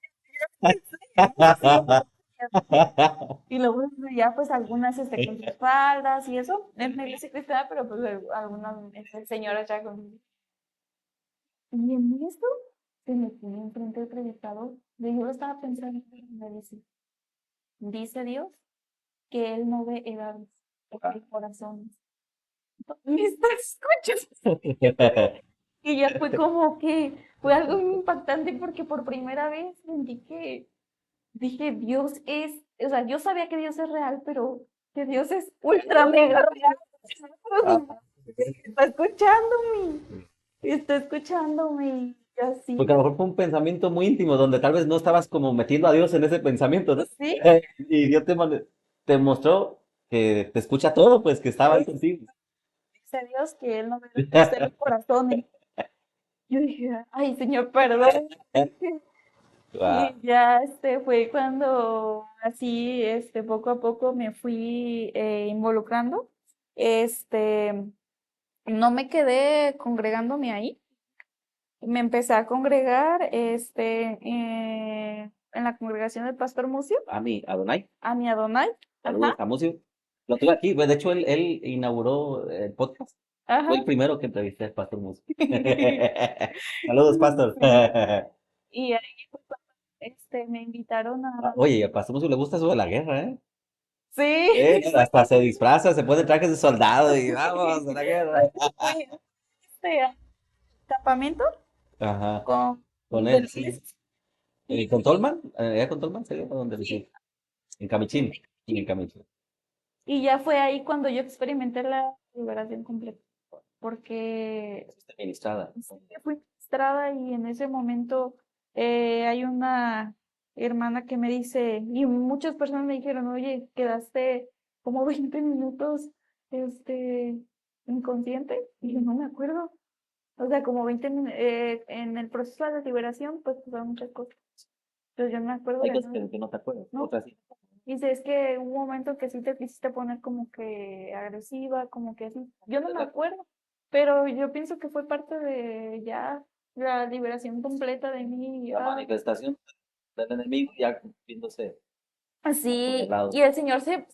y luego ya pues algunas con sus faldas y eso, en la iglesia cristiana, pero pues algunas señoras ya con... Y en esto se me pone enfrente del predicador, y yo lo estaba pensando, y me dice Dios que Él no ve edades, hay corazones. ¿Me estás escuchando? Y ya fue como que fue algo muy impactante porque por primera vez sentí que dije, Dios es, o sea, yo sabía que Dios es real, pero que Dios es ultra mega real. Ah, Está escuchándome y porque a así. lo mejor fue un pensamiento muy íntimo, donde tal vez no estabas como metiendo a Dios en ese pensamiento, ¿no? Sí, Y Dios te mostró que te escucha todo, pues que estaba ahí Dios, contigo. dice Dios que Él no ve usted los corazones. Yo dije, ay, Señor, perdón. Guau. Y ya fue cuando así poco a poco me fui involucrando. Este, no me quedé congregándome ahí. Me empecé a congregar en la congregación del Pastor Mucio, A mi Adonai, a mi Adonai. saludos Ajá, a Mucio. Lo tuve aquí, pues, de hecho él inauguró el podcast. Fue ajá. el primero que entrevisté al Pastor Mucio. Saludos, Pastor. Sí. Y ahí fue cuando, me invitaron Ah, a... oye, y al Pastor Mucio le gusta eso de la guerra, ¿eh? Sí, Hasta se disfraza, se pone trajes de soldado y vamos a la guerra. fui a este campamento Ajá, con con él, sí. Denise. ¿Con Tolman? ¿Era con Tolman? ¿Sería? ¿O dónde? Sí, Sí. En Camichín. Sí, en Camichín. y ya fue ahí cuando yo experimenté la liberación completa, porque Fuiste ministrada. sí, fui ministrada y en ese momento hay una hermana que me dice, y muchas personas me dijeron, oye, quedaste como 20 minutos este, inconsciente, y yo no me acuerdo. O sea, como 20 en el proceso de la liberación, pues pasaron muchas cosas. Pero yo no me acuerdo Hay de cosas nada, que no te acuerdas, ¿no? otras sí. Dice, es que hubo un momento que sí te quisiste poner como que agresiva, como que así. Yo no me acuerdo, pero yo pienso que fue parte de ya la liberación completa de mí. La manifestación del enemigo ya viéndose Así, lado. y el Señor se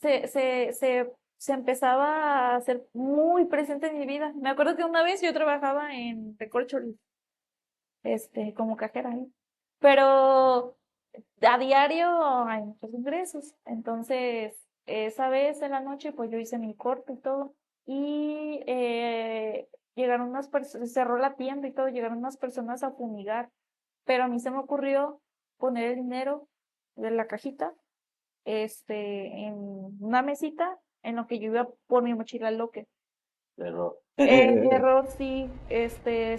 empezaba a hacer muy presente en mi vida. Me acuerdo que una vez yo trabajaba en Recorcholis, como cajera ahí, pero a diario hay muchos ingresos. Entonces, esa vez en la noche, pues yo hice mi corte y todo. Y llegaron unas personas, cerró la tienda y todo, llegaron unas personas a fumigar. Pero a mí se me ocurrió poner el dinero de la cajita, en una mesita en lo que yo iba por mi mochila al locker. Pero, Error, sí,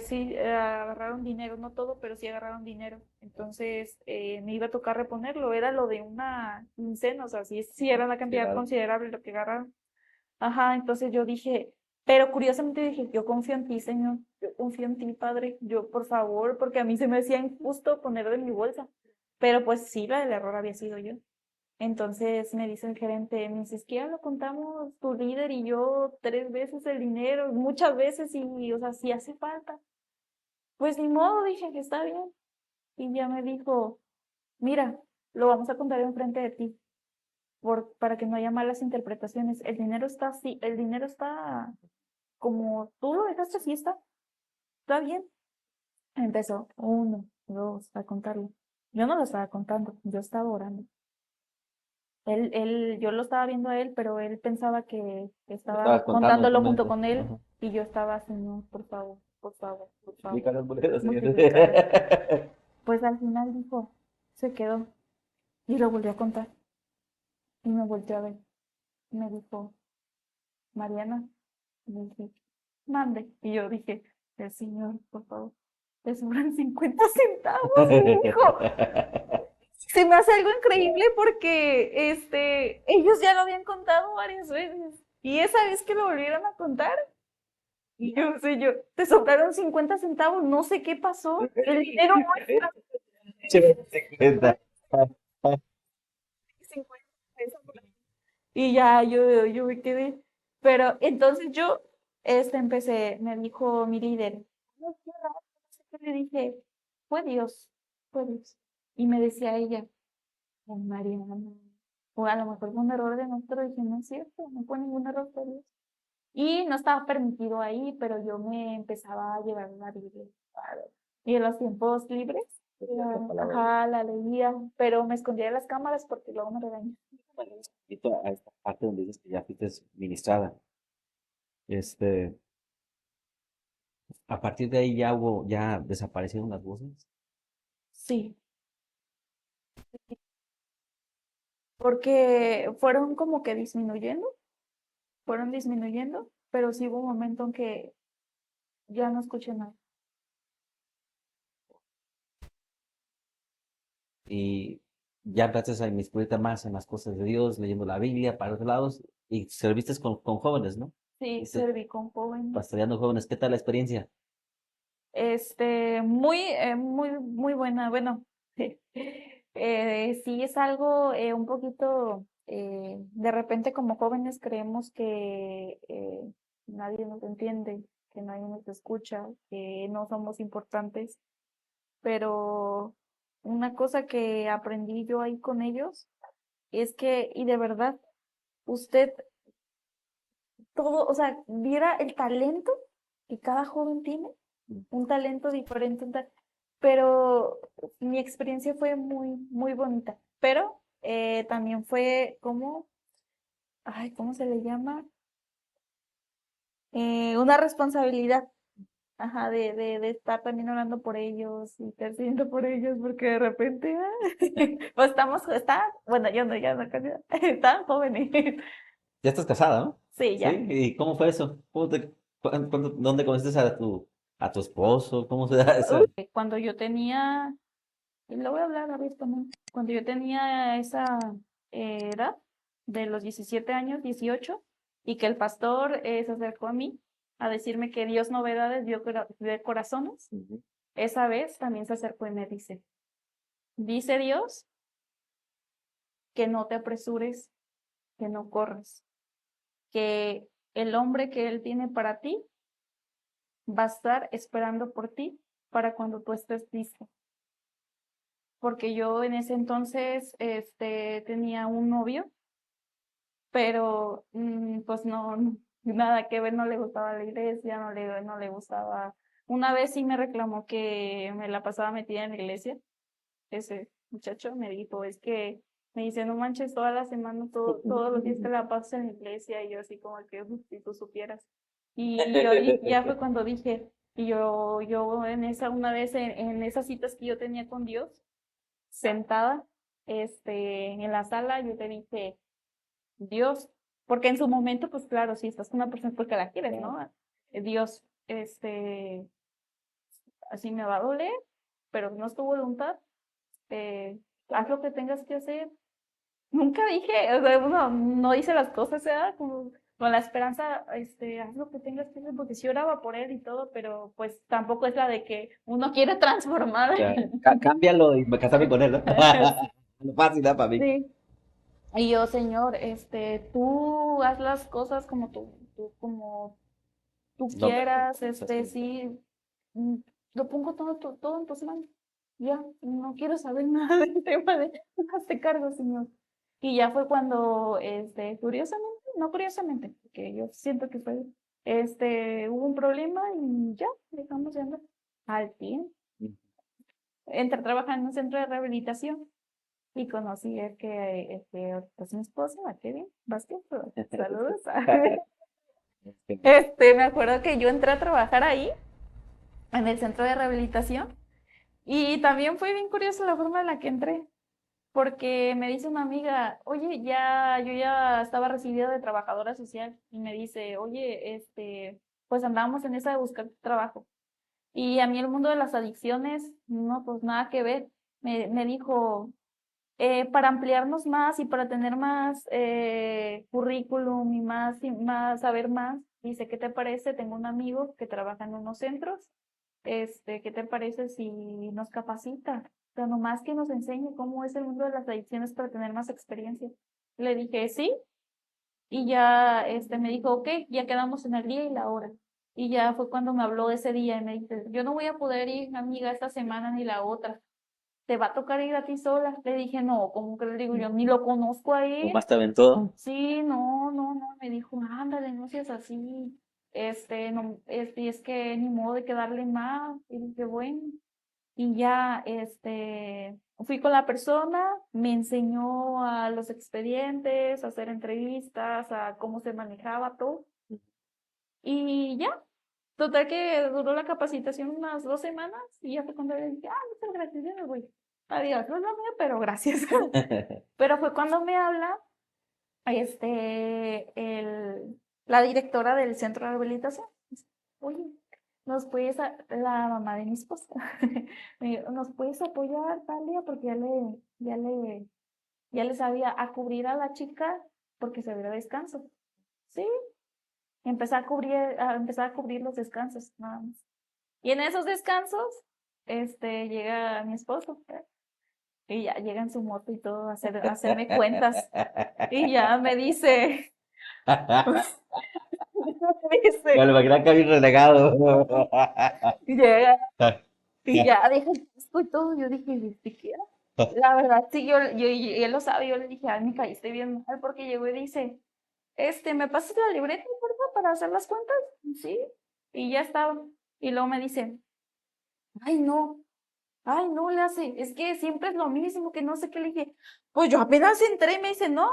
sí, agarraron dinero, no todo, pero sí agarraron dinero. Entonces, me iba a tocar reponerlo, era lo de una quincena, o sea, sí era una cantidad considerado. considerable lo que agarraron. Ajá, entonces yo dije, pero curiosamente dije, yo confío en ti, Señor, yo confío en ti, Padre, yo, por favor, porque a mí se me hacía injusto ponerlo en mi bolsa. Pero pues sí, el error había sido yo. Entonces me dice el gerente, me dice, es que ya lo contamos tu líder y yo 3 veces el dinero, muchas veces y, o sea, si hace falta. Pues ni modo, dije que está bien. Y ya me dijo, mira, lo vamos a contar enfrente de ti, para que no haya malas interpretaciones. El dinero está así, el dinero está como tú lo dejaste así, está bien. Empezó, uno, dos, a contarlo. Yo no lo estaba contando, yo estaba orando. Yo lo estaba viendo a él, pero él pensaba que Lo estabas estaba contando en tu contándolo junto mente. con él Ajá. y yo estaba, Señor, por favor, por favor, por favor, Multiplica las monedas, señor. multiplícalo. Pues al final dijo, se quedó y lo volvió a contar y me volteó a ver. Me dijo, Mariana, y le dije, mande. Y yo dije, el Señor, por favor, le sobran 50 centavos, mi hijo. Se me hace algo increíble porque ellos ya lo habían contado varias veces. Y esa vez que lo volvieron a contar, y yo sé yo, te sobraron 50 centavos, no sé qué pasó. El dinero no está Chévere, 50. 50 pesos. Y ya yo me quedé. Pero entonces yo empecé, me dijo mi líder, "Ay, qué raro", no sé qué le dije, fue Dios. Y me decía ella, "Oh, Mariana, o a lo mejor fue un error de nosotros", dije, no es cierto, no fue ningún error de Dios. Y no estaba permitido ahí, pero yo me empezaba a llevar una Biblia. Claro. Y en los tiempos libres, La palabra de Dios. ajá, la leía, pero me escondía de las cámaras porque luego me regañan. Y a esta parte donde dices que ya fuiste ministrada. Este, a partir de ahí ya desaparecieron las voces. Sí, porque fueron disminuyendo, pero sí hubo un momento en que ya no escuché nada. Y ya empezaste a inmiscuirte más en las cosas de Dios, leyendo la Biblia para otros lados, y serviste con jóvenes, ¿no? Sí, Estás serví con jóvenes. pastoreando jóvenes. ¿Qué tal la experiencia? Muy buena. Bueno, sí es algo un poquito, de repente como jóvenes creemos que nadie nos entiende, que nadie nos escucha, que no somos importantes, pero una cosa que aprendí yo ahí con ellos es que, y de verdad, usted todo, o sea, viera el talento que cada joven tiene, un talento diferente, pero mi experiencia fue muy bonita. Pero también fue como, ay, ¿cómo se le llama? Una responsabilidad, ajá, de estar también orando por ellos, intercediendo por ellos, porque de repente, pues bueno, yo no, ya no, están jóvenes. Ya estás casada, ¿no? Sí, ¿Sí? ya. ¿Y cómo fue eso? ¿Dónde conociste a tu esposo? ¿Cómo se da eso? Cuando yo tenía, y lo voy a hablar abiertamente, cuando yo tenía esa edad, de los 17 años, 18, y que el pastor se acercó a mí a decirme que Dios novedades ve corazones, Ujú. esa vez también se acercó y me dice Dios que no te apresures, que no corras, que el hombre que Él tiene para ti va a estar esperando por ti para cuando tú estés listo. Porque yo en ese entonces tenía un novio, pero pues no, nada que ver, no le gustaba la iglesia, no le gustaba. Una vez sí me reclamó que me la pasaba metida en la iglesia, ese muchacho me dijo, es que me dice, no manches, toda la semana, todos los días te la pasas en la iglesia, y yo así como que, si tú supieras". Y ya fue cuando dije, yo una vez en esas citas que yo tenía con Dios, sentada, en la sala, yo te dije, Dios, porque en su momento, pues claro, si estás con una persona porque la quieres, ¿no? Dios, así me va a doler, pero no es tu voluntad, haz lo que tengas que hacer. Nunca dije, o sea, uno no dice las cosas, ¿verdad? Como con la esperanza, haz lo que tengas que hacer, porque sí oraba por él y todo, pero pues tampoco es la de que uno quiere transformar. Ya, cámbialo y me casarme con él, ¿no? Lo fácil, ¿no? Para mí. Sí. Y yo, Señor, tú haz las cosas como como tú No, quieras, así. sí, mm, lo pongo todo en tus manos. Ya, no quiero saber nada del tema de, hazte cargo, Señor. Y ya fue cuando, curiosamente, no curiosamente, porque yo siento que fue, hubo un problema y ya, dejamos de andar. Al fin, entré a trabajar en un centro de rehabilitación y conocí el que, pues mi esposo, a Kevin Vázquez, saludos. Me acuerdo que yo entré a trabajar ahí, en el centro de rehabilitación, y también fue bien curiosa la forma en la que entré, porque me dice una amiga, oye, yo ya estaba recibida de trabajadora social, y me dice, oye, pues andábamos en esa de buscar trabajo. Y a mí el mundo de las adicciones, no, pues nada que ver. Me dijo, para ampliarnos más y para tener más currículum y más, saber más, dice, ¿qué te parece? Tengo un amigo que trabaja en unos centros, ¿qué te parece si nos capacita? O sea, nomás que nos enseñe cómo es el mundo de las adicciones para tener más experiencia. Le dije, sí, y ya, me dijo, ok, ya quedamos en el día y la hora. Y ya fue cuando me habló ese día y me dice, yo no voy a poder ir, amiga, esta semana ni la otra, te va a tocar ir a ti sola. Le dije, no, como que le digo, yo ni lo conozco a él. Nomás te aventó. Sí, no, no, no. Me dijo, ándale, no seas así. No, y es que ni modo de quedarle mal. Y dije, bueno. Y ya, fui con la persona, me enseñó a los expedientes, a hacer entrevistas, a cómo se manejaba todo. Y ya, total que duró la capacitación unas 2 semanas y ya fue cuando le dije, muchas gracias, ya me voy. Adiós, no es lo mío, pero gracias. Pero fue cuando me habla la directora del centro de rehabilitación. Oye, la mamá de mi esposa, ¿nos puedes apoyar, Talia? Porque ya le sabía a cubrir a la chica porque se había descanso. Sí, empecé a cubrir los descansos, nada más. Y en esos descansos, llega mi esposo, y ya llega en su moto y todo a hacerme cuentas. Y ya me dice, me Me dice, lo imaginaba que había renegado. llega, y ya deja el casco y todo. Yo dije, ¿de qué era? La verdad, sí, y él lo sabe, yo le dije, ay, me caíste bien mal, porque llegó y dice, ¿me pasas la libreta, por favor, para hacer las cuentas? Sí, y ya estaba. Y luego me dice, ay, no. Ay, no le hace, es que siempre es lo mismo, que no sé qué le dije. Pues yo apenas entré y me dice, no,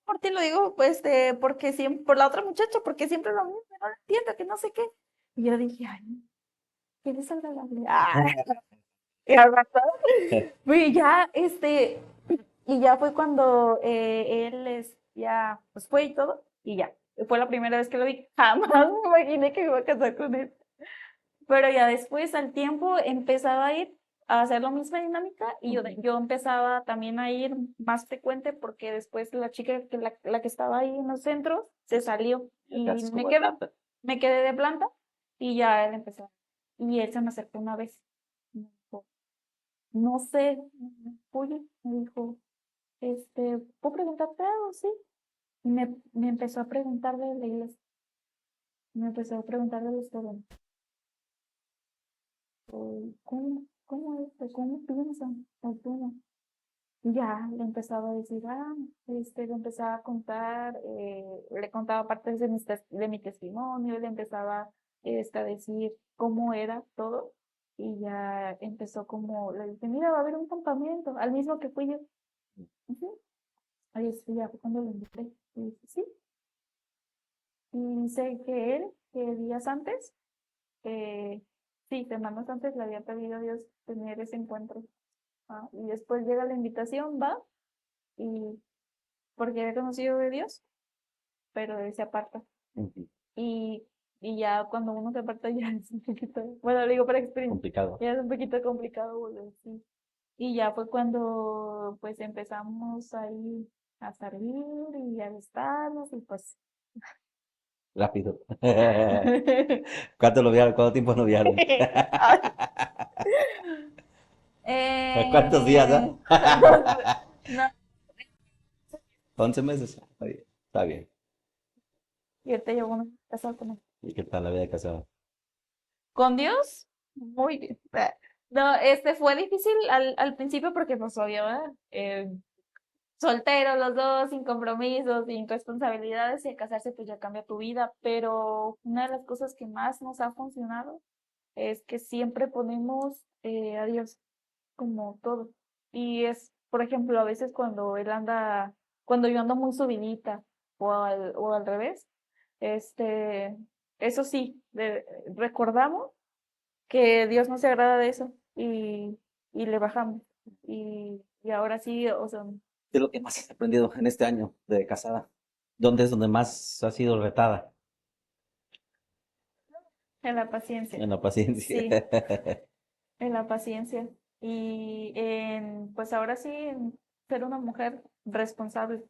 por ti lo digo, pues, porque siempre, por la otra muchacha, porque siempre es lo mismo, no lo entiendo, que no sé qué. Y yo dije, ay, qué desagradable. Y al rato, y ya, y ya fue cuando él ya, pues fue y todo, y ya. Fue la primera vez que lo vi. Jamás me imaginé que me iba a casar con él. Pero ya después, al tiempo, empezaba a ir a hacer la misma dinámica y yo empezaba también a ir más frecuente porque después la chica, la que estaba ahí en los centros, se salió y me quedé de planta y ya él empezó. Y él se me acercó una vez. Me dijo, no sé, oye, me dijo, ¿puedo preguntarte algo? Sí. Y me empezó a preguntar de la iglesia, me empezó a preguntar de los jóvenes. ¿Cómo es? ¿Cómo piensan? ¿O cómo? Y ya le empezaba a decir, le empezaba a contar, le contaba partes de mi testimonio, le empezaba a decir cómo era todo. Y ya empezó como, le dije, mira, va a haber un campamento, al mismo que fui yo. Ujú. Ahí ya fue cuando lo invité. Y dije, sí. Y sé que días antes, eh, sí, semanas antes le había pedido a Dios tener ese encuentro. Y después llega la invitación, va, y porque había conocido de Dios, pero él se aparta. Ujú. Y, y ya cuando uno se aparta ya es un poquito, bueno, lo digo por experiencia, Complicado. ya es un poquito complicado volver, sí. Y ya fue cuando pues empezamos ahí a salir y a gustarnos y pues Rápido. ¿Cuánto noviaron? ¿Cuánto tiempo noviaron? Ay, ¿Cuántos días, eh, ah? no, 11 meses. Está bien. Está bien. y ahorita llevo uno casado con él. ¿Y qué tal la vida de casado? ¿Con Dios? Muy bien. No, fue difícil al principio porque pues obvio, ¿verdad? Solteros los dos, sin compromisos, sin responsabilidades, y al casarse pues ya cambia tu vida, pero una de las cosas que más nos ha funcionado es que siempre ponemos a Dios como todo. Y es, por ejemplo, a veces cuando yo ando muy subidita o al revés, este, eso sí, recordamos que Dios no se agrada de eso y le bajamos. Y ahora sí, o sea, ¿Qué es lo que más has aprendido en este año de casada? ¿Dónde es donde más has sido retada? en la paciencia, En la paciencia. sí, en la paciencia. Y pues ahora sí, en ser una mujer responsable,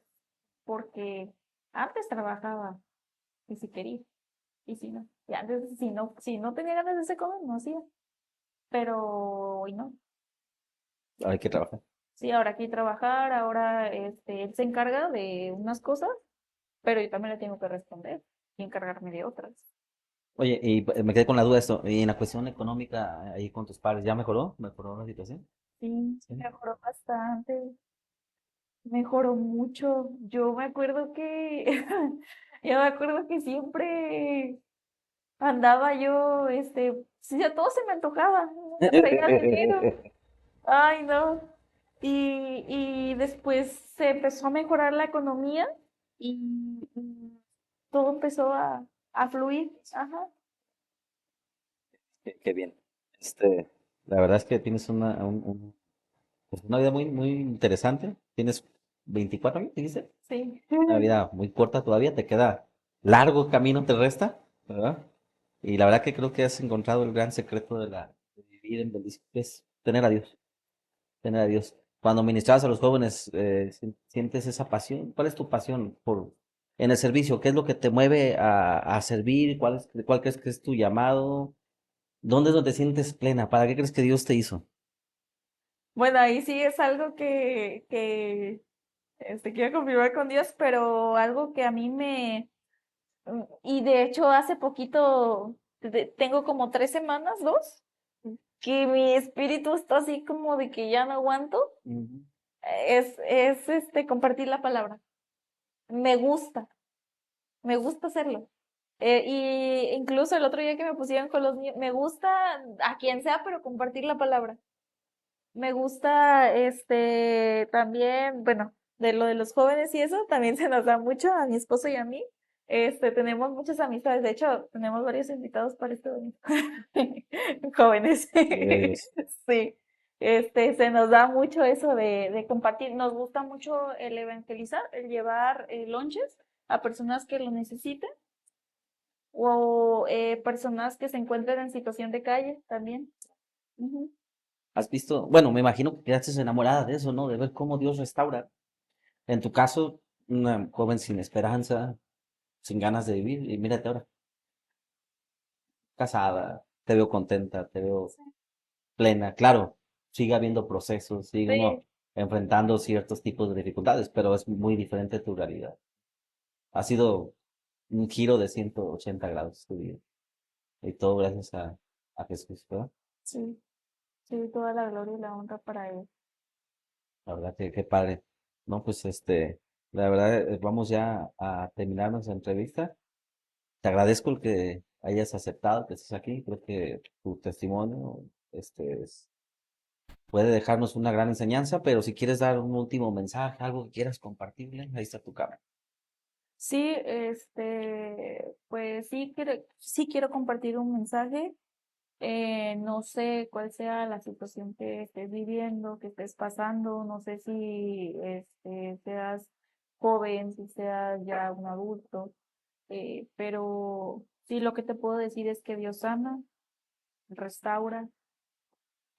porque antes trabajaba y si quería, y si no. Y antes, si no tenía ganas de hacer comer, no hacía. Pero hoy no. Ahora hay que trabajar. Sí, ahora aquí trabajar, ahora él se encarga de unas cosas, pero yo también le tengo que responder y encargarme de otras. Oye, y me quedé con la duda de esto. Y en la cuestión económica, ahí con tus padres, ¿ya mejoró? ¿Mejoró la situación? Sí, Sí. mejoró bastante, mejoró mucho. Yo me acuerdo que siempre andaba yo, sí, a todo se me antojaba, no me traía dinero. Ay, no. Y después se empezó a mejorar la economía y todo empezó a fluir. Ajá. Qué bien. La verdad es que tienes pues una vida muy, muy interesante. Tienes 24 años, dijiste. Sí. Una vida muy corta todavía. Te queda largo camino, te resta, ¿verdad? Y la verdad que creo que has encontrado el gran secreto de vivir en bendición, que es tener a Dios. Tener a Dios. Cuando ministrabas a los jóvenes, ¿sientes esa pasión? ¿Cuál es tu pasión en el servicio? ¿Qué es lo que te mueve a servir? ¿Cuál crees que es tu llamado? ¿Dónde es donde te sientes plena? ¿Para qué crees que Dios te hizo? Bueno, ahí sí es algo que quiero confirmar con Dios, pero algo que a mí y de hecho hace poquito, tengo como 3 semanas, dos, que mi espíritu está así como de que ya no aguanto, Ujú. es compartir la palabra. Me gusta, me gusta hacerlo. Y incluso el otro día que me pusieron con los niños, me gusta a quien sea, pero compartir la palabra. Me gusta, también, bueno, de lo de los jóvenes y eso, también se nos da mucho a mi esposo y a mí. Tenemos muchas amistades, de hecho, tenemos varios invitados para este domingo. Jóvenes. Gloria a Dios. Sí. Se nos da mucho eso de compartir. Nos gusta mucho el evangelizar, el llevar lonches a personas que lo necesiten o personas que se encuentren en situación de calle también. Ujú. ¿Has visto? Bueno, me imagino que quedaste enamorada de eso, ¿no? De ver cómo Dios restaura. En tu caso, una joven sin esperanza, sin ganas de vivir, y mírate ahora, casada, te veo contenta, te veo Sí. plena. Claro, sigue habiendo procesos, sigue Sí. uno enfrentando ciertos tipos de dificultades, pero es muy diferente tu realidad. Ha sido un giro de 180 grados tu vida. Y todo gracias a Jesús, ¿verdad? Sí, sí, toda la gloria y la honra para él. La verdad que qué padre. No, pues la verdad, vamos ya a terminar nuestra entrevista. Te agradezco el que hayas aceptado que estés aquí. Creo que tu testimonio, puede dejarnos una gran enseñanza, pero si quieres dar un último mensaje, algo que quieras compartirle, ahí está tu cámara. Sí, pues sí quiero compartir un mensaje. No sé cuál sea la situación que estés viviendo, que estés pasando. No sé si seas joven, si seas ya un adulto, pero sí lo que te puedo decir es que Dios sana, restaura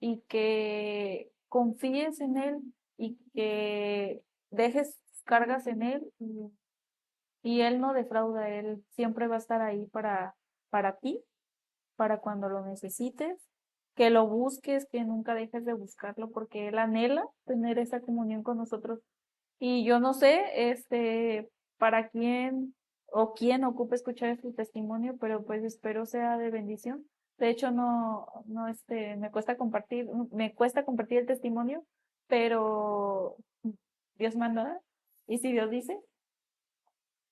y que confíes en Él y que dejes cargas en Él y Él no defrauda, Él siempre va a estar ahí para ti, para cuando lo necesites, que lo busques, que nunca dejes de buscarlo, porque Él anhela tener esa comunión con nosotros. Y yo no sé, para quién o quién ocupe escuchar este testimonio, pero pues espero sea de bendición. De hecho, me cuesta compartir el testimonio, pero Dios manda, y si Dios dice,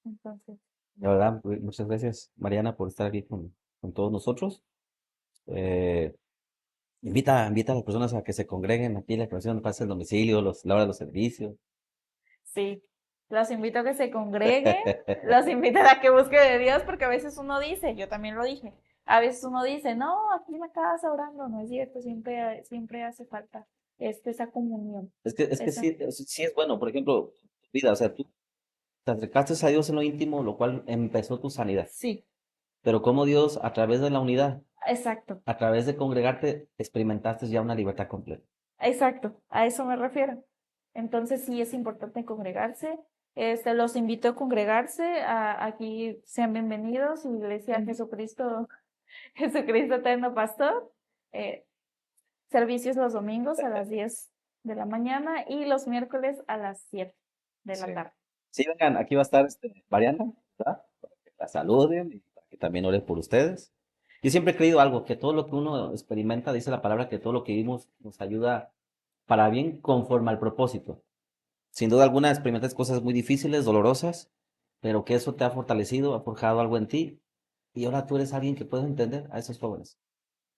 entonces, La verdad, muchas gracias, Mariana, por estar aquí con todos nosotros. Eh, invita a las personas a que se congreguen aquí en la creación, pase el domicilio, la hora de los servicios. sí, los invito a que se congreguen, los invito a que busquen de Dios, porque a veces uno dice, yo también lo dije, a veces uno dice, no, aquí en la casa orando, no es cierto, siempre hace falta esa comunión, Es que esa, sí, sí es bueno, por ejemplo, tu vida, o sea, tú te acercaste a Dios en lo íntimo, lo cual empezó tu sanidad. sí, Pero como Dios, a través de la unidad, exacto, a través de congregarte, experimentaste ya una libertad completa. exacto, a eso me refiero. Entonces sí es importante congregarse, los invito a congregarse, aquí sean bienvenidos, Iglesia Jesucristo, Jesucristo Eterno Pastor. eh, Servicios los domingos a las 10 de la mañana y los miércoles a las 7 de la Sí. tarde. Sí, vengan, aquí va a estar Mariana, ¿verdad? Para que la saluden y para que también ore por ustedes. Yo siempre he creído algo, que todo lo que uno experimenta, dice la palabra, que todo lo que vivimos nos ayuda para bien conforme al propósito. Sin duda alguna experimentas cosas muy difíciles, dolorosas, pero que eso te ha fortalecido, ha forjado algo en ti, y ahora tú eres alguien que puede entender a esos jóvenes.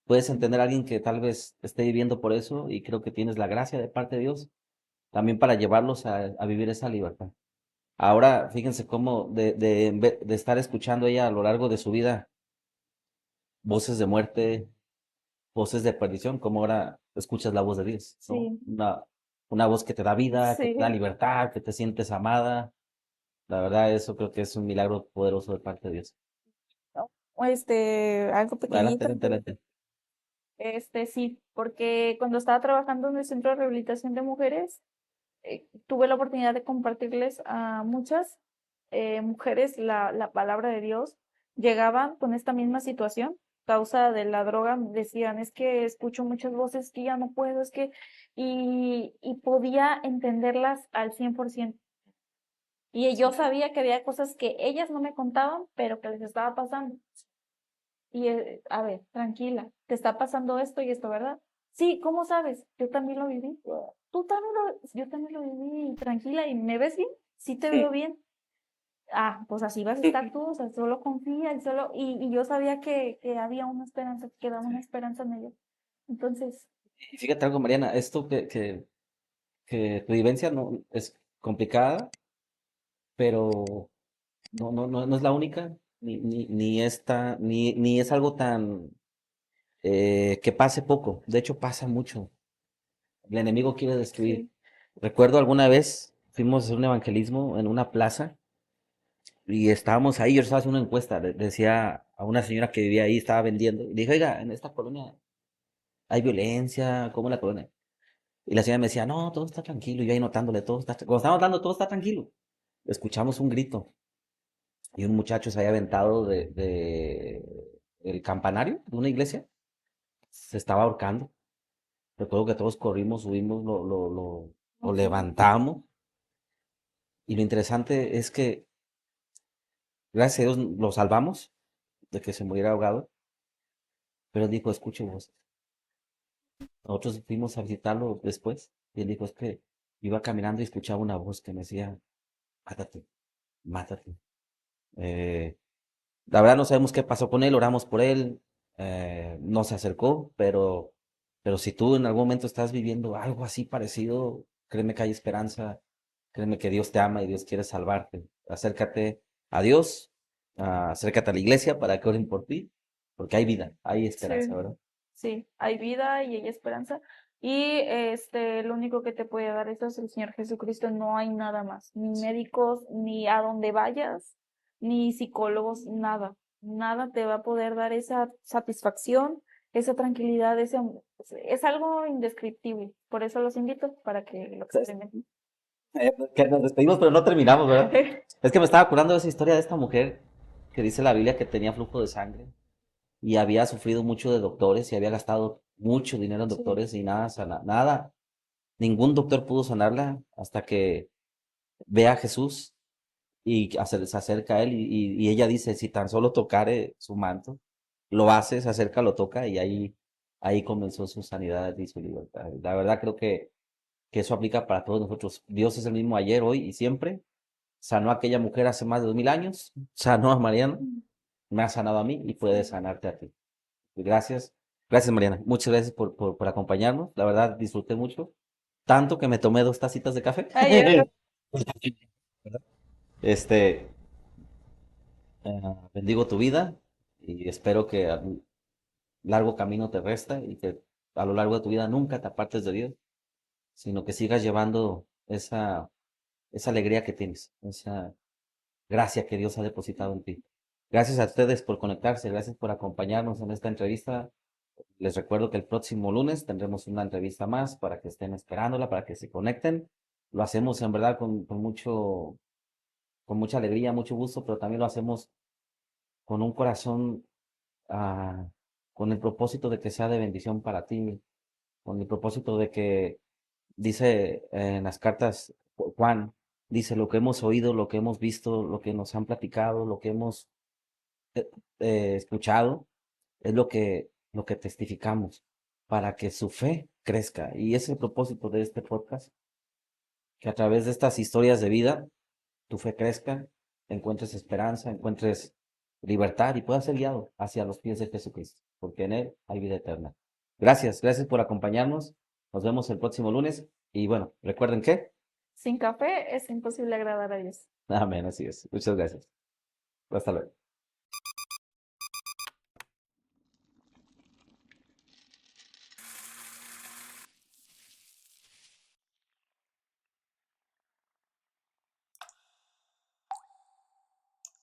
Puedes entender a alguien que tal vez esté viviendo por eso, y creo que tienes la gracia de parte de Dios también para llevarlos a vivir esa libertad. Ahora, fíjense cómo de estar escuchando ella a lo largo de su vida voces de muerte, voces de perdición, como ahora escuchas la voz de Dios, ¿no? Sí, Una voz que te da vida, que te da sí. libertad, que te sientes amada. La verdad, eso creo que es un milagro poderoso de parte de Dios. ¿No? Algo Adelante, pequeñito. adelante, adelante. Sí, porque cuando estaba trabajando en el centro de rehabilitación de mujeres, tuve la oportunidad de compartirles a muchas mujeres la palabra de Dios. Llegaban con esta misma situación, causa de la droga, decían, es que escucho muchas voces que ya no puedo, y podía entenderlas al 100%. Y yo sabía que había cosas que ellas no me contaban, pero que les estaba pasando. Y, a ver, tranquila, te está pasando esto y esto, ¿verdad? Sí, ¿cómo sabes? Yo también lo viví. Yo también lo viví, tranquila, ¿y me ves bien? Sí te veo bien. Ah, pues así vas a estar tú, o sea, solo confía y yo sabía que había una esperanza, que daba una esperanza en ellos. Entonces, Y fíjate algo, Mariana, esto que tu vivencia no es complicada, pero no es la única, ni es algo tan que pase poco. De hecho, pasa mucho. El enemigo quiere destruir. sí, Recuerdo alguna vez fuimos a hacer un evangelismo en una plaza y estábamos ahí, yo estaba haciendo una encuesta, decía a una señora que vivía ahí, estaba vendiendo, y le dije, oiga, en esta colonia hay violencia, ¿cómo es la colonia? Y la señora me decía, no, todo está tranquilo, y yo ahí notándole, cuando estábamos hablando, todo está tranquilo. Escuchamos un grito y un muchacho se había aventado el campanario de una iglesia, se estaba ahorcando. Recuerdo que todos corrimos, subimos, lo ok, levantamos. Y lo interesante es que, gracias a Dios, lo salvamos de que se muriera ahogado. Pero él dijo, escuche vos. Nosotros fuimos a visitarlo después. Y él dijo, es que iba caminando y escuchaba una voz que me decía, mátate, mátate. Eh, la verdad no sabemos qué pasó con él, oramos por él. No se acercó, pero si tú en algún momento estás viviendo algo así parecido, créeme que hay esperanza. Créeme que Dios te ama y Dios quiere salvarte. Acércate a Dios, acércate a la iglesia para que oren por ti, porque hay vida, hay esperanza, sí, ¿verdad? sí, hay vida y hay esperanza. Y lo único que te puede dar eso es el Señor Jesucristo, no hay nada más, ni médicos, ni a donde vayas, ni psicólogos, nada, nada te va a poder dar esa satisfacción, esa tranquilidad, es algo indescriptible. Por eso los invito para que lo experimenten. Que nos despedimos, pero no terminamos, ¿verdad? Es que me estaba curando esa historia de esta mujer que dice la Biblia que tenía flujo de sangre y había sufrido mucho de doctores y había gastado mucho dinero en Sí, doctores y nada, nada, ningún doctor pudo sanarla hasta que ve a Jesús y se acerca a él y ella dice, si tan solo tocare su manto, lo hace, se acerca, lo toca y ahí comenzó su sanidad y su libertad. La verdad creo que eso aplica para todos nosotros. Dios es el mismo ayer, hoy y siempre. Sanó a aquella mujer hace más de 2000 años, sanó a Mariana, me ha sanado a mí y puede sanarte a ti. Gracias, gracias Mariana, muchas gracias por acompañarnos, la verdad disfruté mucho, tanto que me tomé 2 tacitas de café. ay, Este, bendigo tu vida y espero que al largo camino te resta y que a lo largo de tu vida nunca te apartes de Dios, sino que sigas llevando esa alegría que tienes, esa gracia que Dios ha depositado en ti. Gracias a ustedes por conectarse, gracias por acompañarnos en esta entrevista. Les recuerdo que el próximo lunes tendremos una entrevista más para que estén esperándola, para que se conecten. Lo hacemos en verdad con mucha alegría, mucho gusto, pero también lo hacemos con un corazón, ah, con el propósito de que sea de bendición para ti, con el propósito de que dice en las cartas Juan, dice lo que hemos oído, lo que hemos visto, lo que nos han platicado, lo que hemos eh, escuchado, es lo que testificamos para que su fe crezca. Y es el propósito de este podcast, que a través de estas historias de vida, tu fe crezca, encuentres esperanza, encuentres libertad y puedas ser guiado hacia los pies de Jesucristo, porque en Él hay vida eterna. Gracias, gracias por acompañarnos. Nos vemos el próximo lunes. Y bueno, recuerden que, sin café es imposible agradar a Dios. amén, así es. Muchas gracias. Hasta luego.